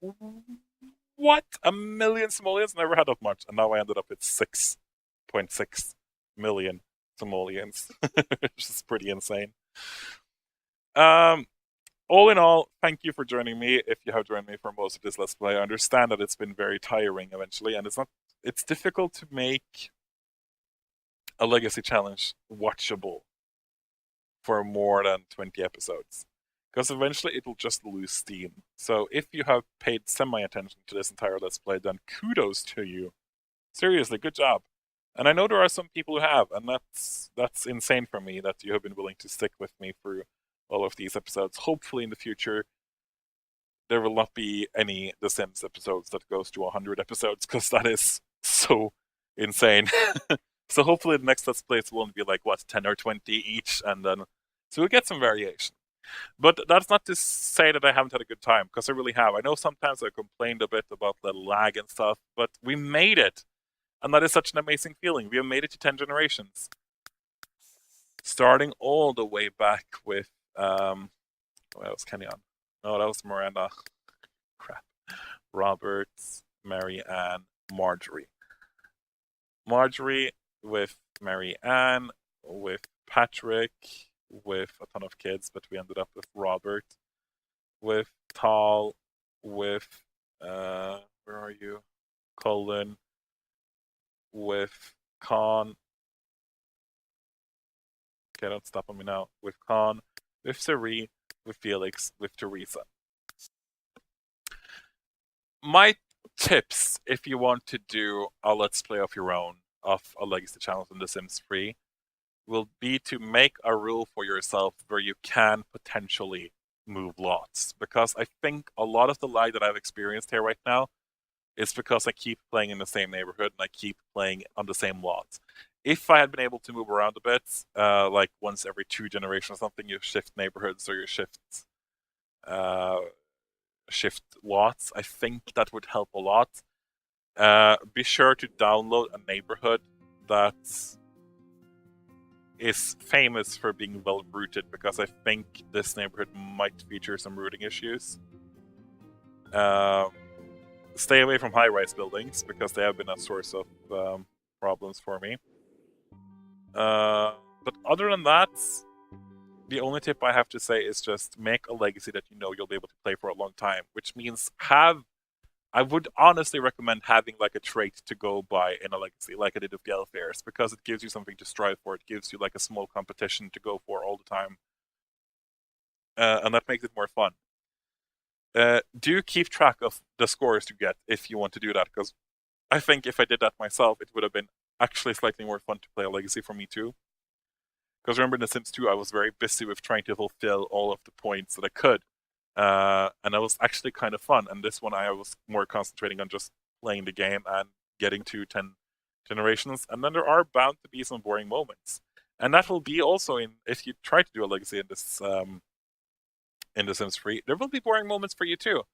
what? A million simoleons? Never had that much, and now I ended up with 6.6 million simoleons, which is pretty insane. All in all, thank you for joining me. If you have joined me for most of this Let's Play, I understand that it's been very tiring eventually, and it's difficult to make a legacy challenge watchable for more than 20 episodes. Because eventually it'll just lose steam. So if you have paid semi-attention to this entire Let's Play, then kudos to you. Seriously, good job. And I know there are some people who have, and that's insane for me that you have been willing to stick with me through all of these episodes. Hopefully in the future there will not be any The Sims episodes that goes to 100 episodes, because that is so insane. So hopefully the next Let's Plays won't be like, what, 10 or 20 each, and then so we'll get some variation. But that's not to say that I haven't had a good time, because I really have. I know sometimes I complained a bit about the lag and stuff, but we made it. And that is such an amazing feeling. We have made it to 10 generations. Starting all the way back with that was Kenyon. No, that was Miranda. Crap. Robert, Mary Ann, Marjorie. Marjorie with Mary Ann, with Patrick, with a ton of kids, but we ended up with Robert, with Tal, with where are you? Colin, with Khan. Okay, don't stop on me now. With Khan, with Sari, with Felix, with Teresa. My tips, if you want to do a Let's Play of your own of a Legacy channel in The Sims 3, will be to make a rule for yourself where you can potentially move lots. Because I think a lot of the lag that I've experienced here right now is because I keep playing in the same neighborhood and I keep playing on the same lot. If I had been able to move around a bit, like once every 2 generations or something, you shift neighborhoods or you shift lots, I think that would help a lot. Be sure to download a neighborhood that is famous for being well rooted, because I think this neighborhood might feature some rooting issues. Stay away from high-rise buildings, because they have been a source of problems for me. But other than that, the only tip I have to say is just make a legacy that you know you'll be able to play for a long time, which means I would honestly recommend having like a trait to go by in a legacy, like I did with Gale Fairs, because it gives you something to strive for. It gives you like a small competition to go for all the time. And that makes it more fun. Do keep track of the scores you get if you want to do that, because I think if I did that myself, it would have been actually slightly more fun to play a legacy for me too. Because remember in The Sims 2, I was very busy with trying to fulfill all of the points that I could. And that was actually kind of fun. And this one, I was more concentrating on just playing the game and getting to 10 generations. And then there are bound to be some boring moments. And that will be also if you try to do a legacy in this in The Sims 3, there will be boring moments for you too.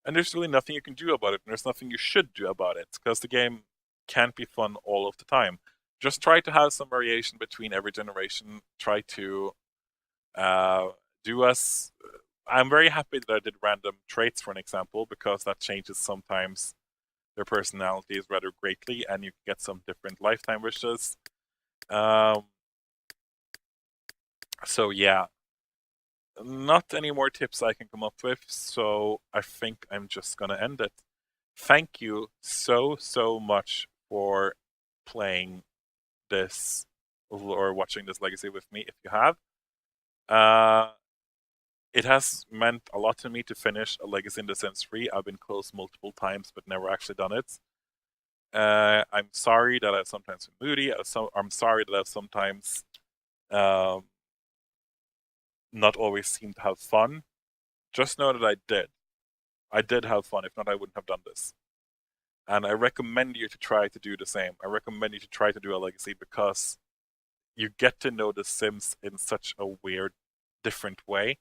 And there's really nothing you can do about it. And there's nothing you should do about it, because the game can't be fun all of the time. Just try to have some variation between every generation. Try to I'm very happy that I did random traits, for an example, because that changes sometimes their personalities rather greatly, and you can get some different lifetime wishes. So yeah, not any more tips I can come up with, so I think I'm just gonna end it. Thank you so much for playing this or watching this legacy with me, if you have. It has meant a lot to me to finish a legacy in The Sims 3. I've been close multiple times, but never actually done it. I'm sorry that I've sometimes been moody. I'm sorry that I've sometimes not always seemed to have fun. Just know that I did. I did have fun. If not, I wouldn't have done this. And I recommend you to try to do the same. I recommend you to try to do a legacy, because you get to know The Sims in such a weird, different way.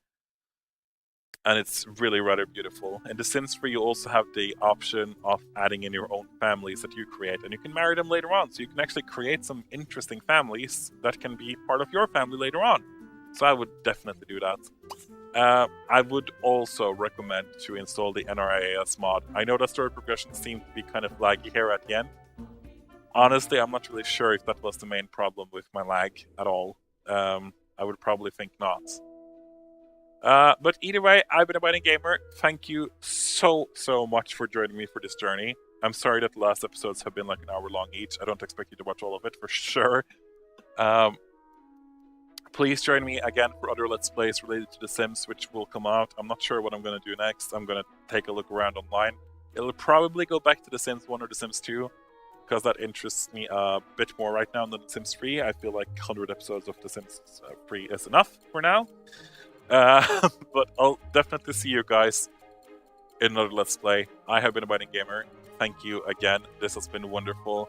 And it's really rather beautiful. In The Sims 3, you also have the option of adding in your own families that you create, and you can marry them later on. So you can actually create some interesting families that can be part of your family later on. So I would definitely do that. I would also recommend to install the NRIAS mod. I know that story progression seemed to be kind of laggy here at the end. Honestly, I'm not really sure if that was the main problem with my lag at all. I would probably think not. But either way, I've been AbidingGamer. Thank you so much for joining me for this journey. I'm sorry that the last episodes have been like an hour long each. I don't expect you to watch all of it for sure. Please join me again for other Let's Plays related to The Sims, which will come out. I'm not sure what I'm going to do next. I'm going to take a look around online. It'll probably go back to The Sims 1 or The Sims 2, because that interests me a bit more right now than The Sims 3. I feel like 100 episodes of The Sims 3 is enough for now. But I'll definitely see you guys in another Let's Play. I have been AbidingGamer. Thank you again. This has been wonderful.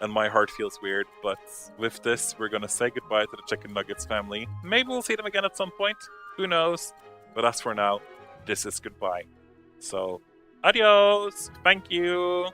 And my heart feels weird, but with this, we're gonna say goodbye to the Chickénuggètz family. Maybe we'll see them again at some point. Who knows? But as for now, this is goodbye. So, adios! Thank you!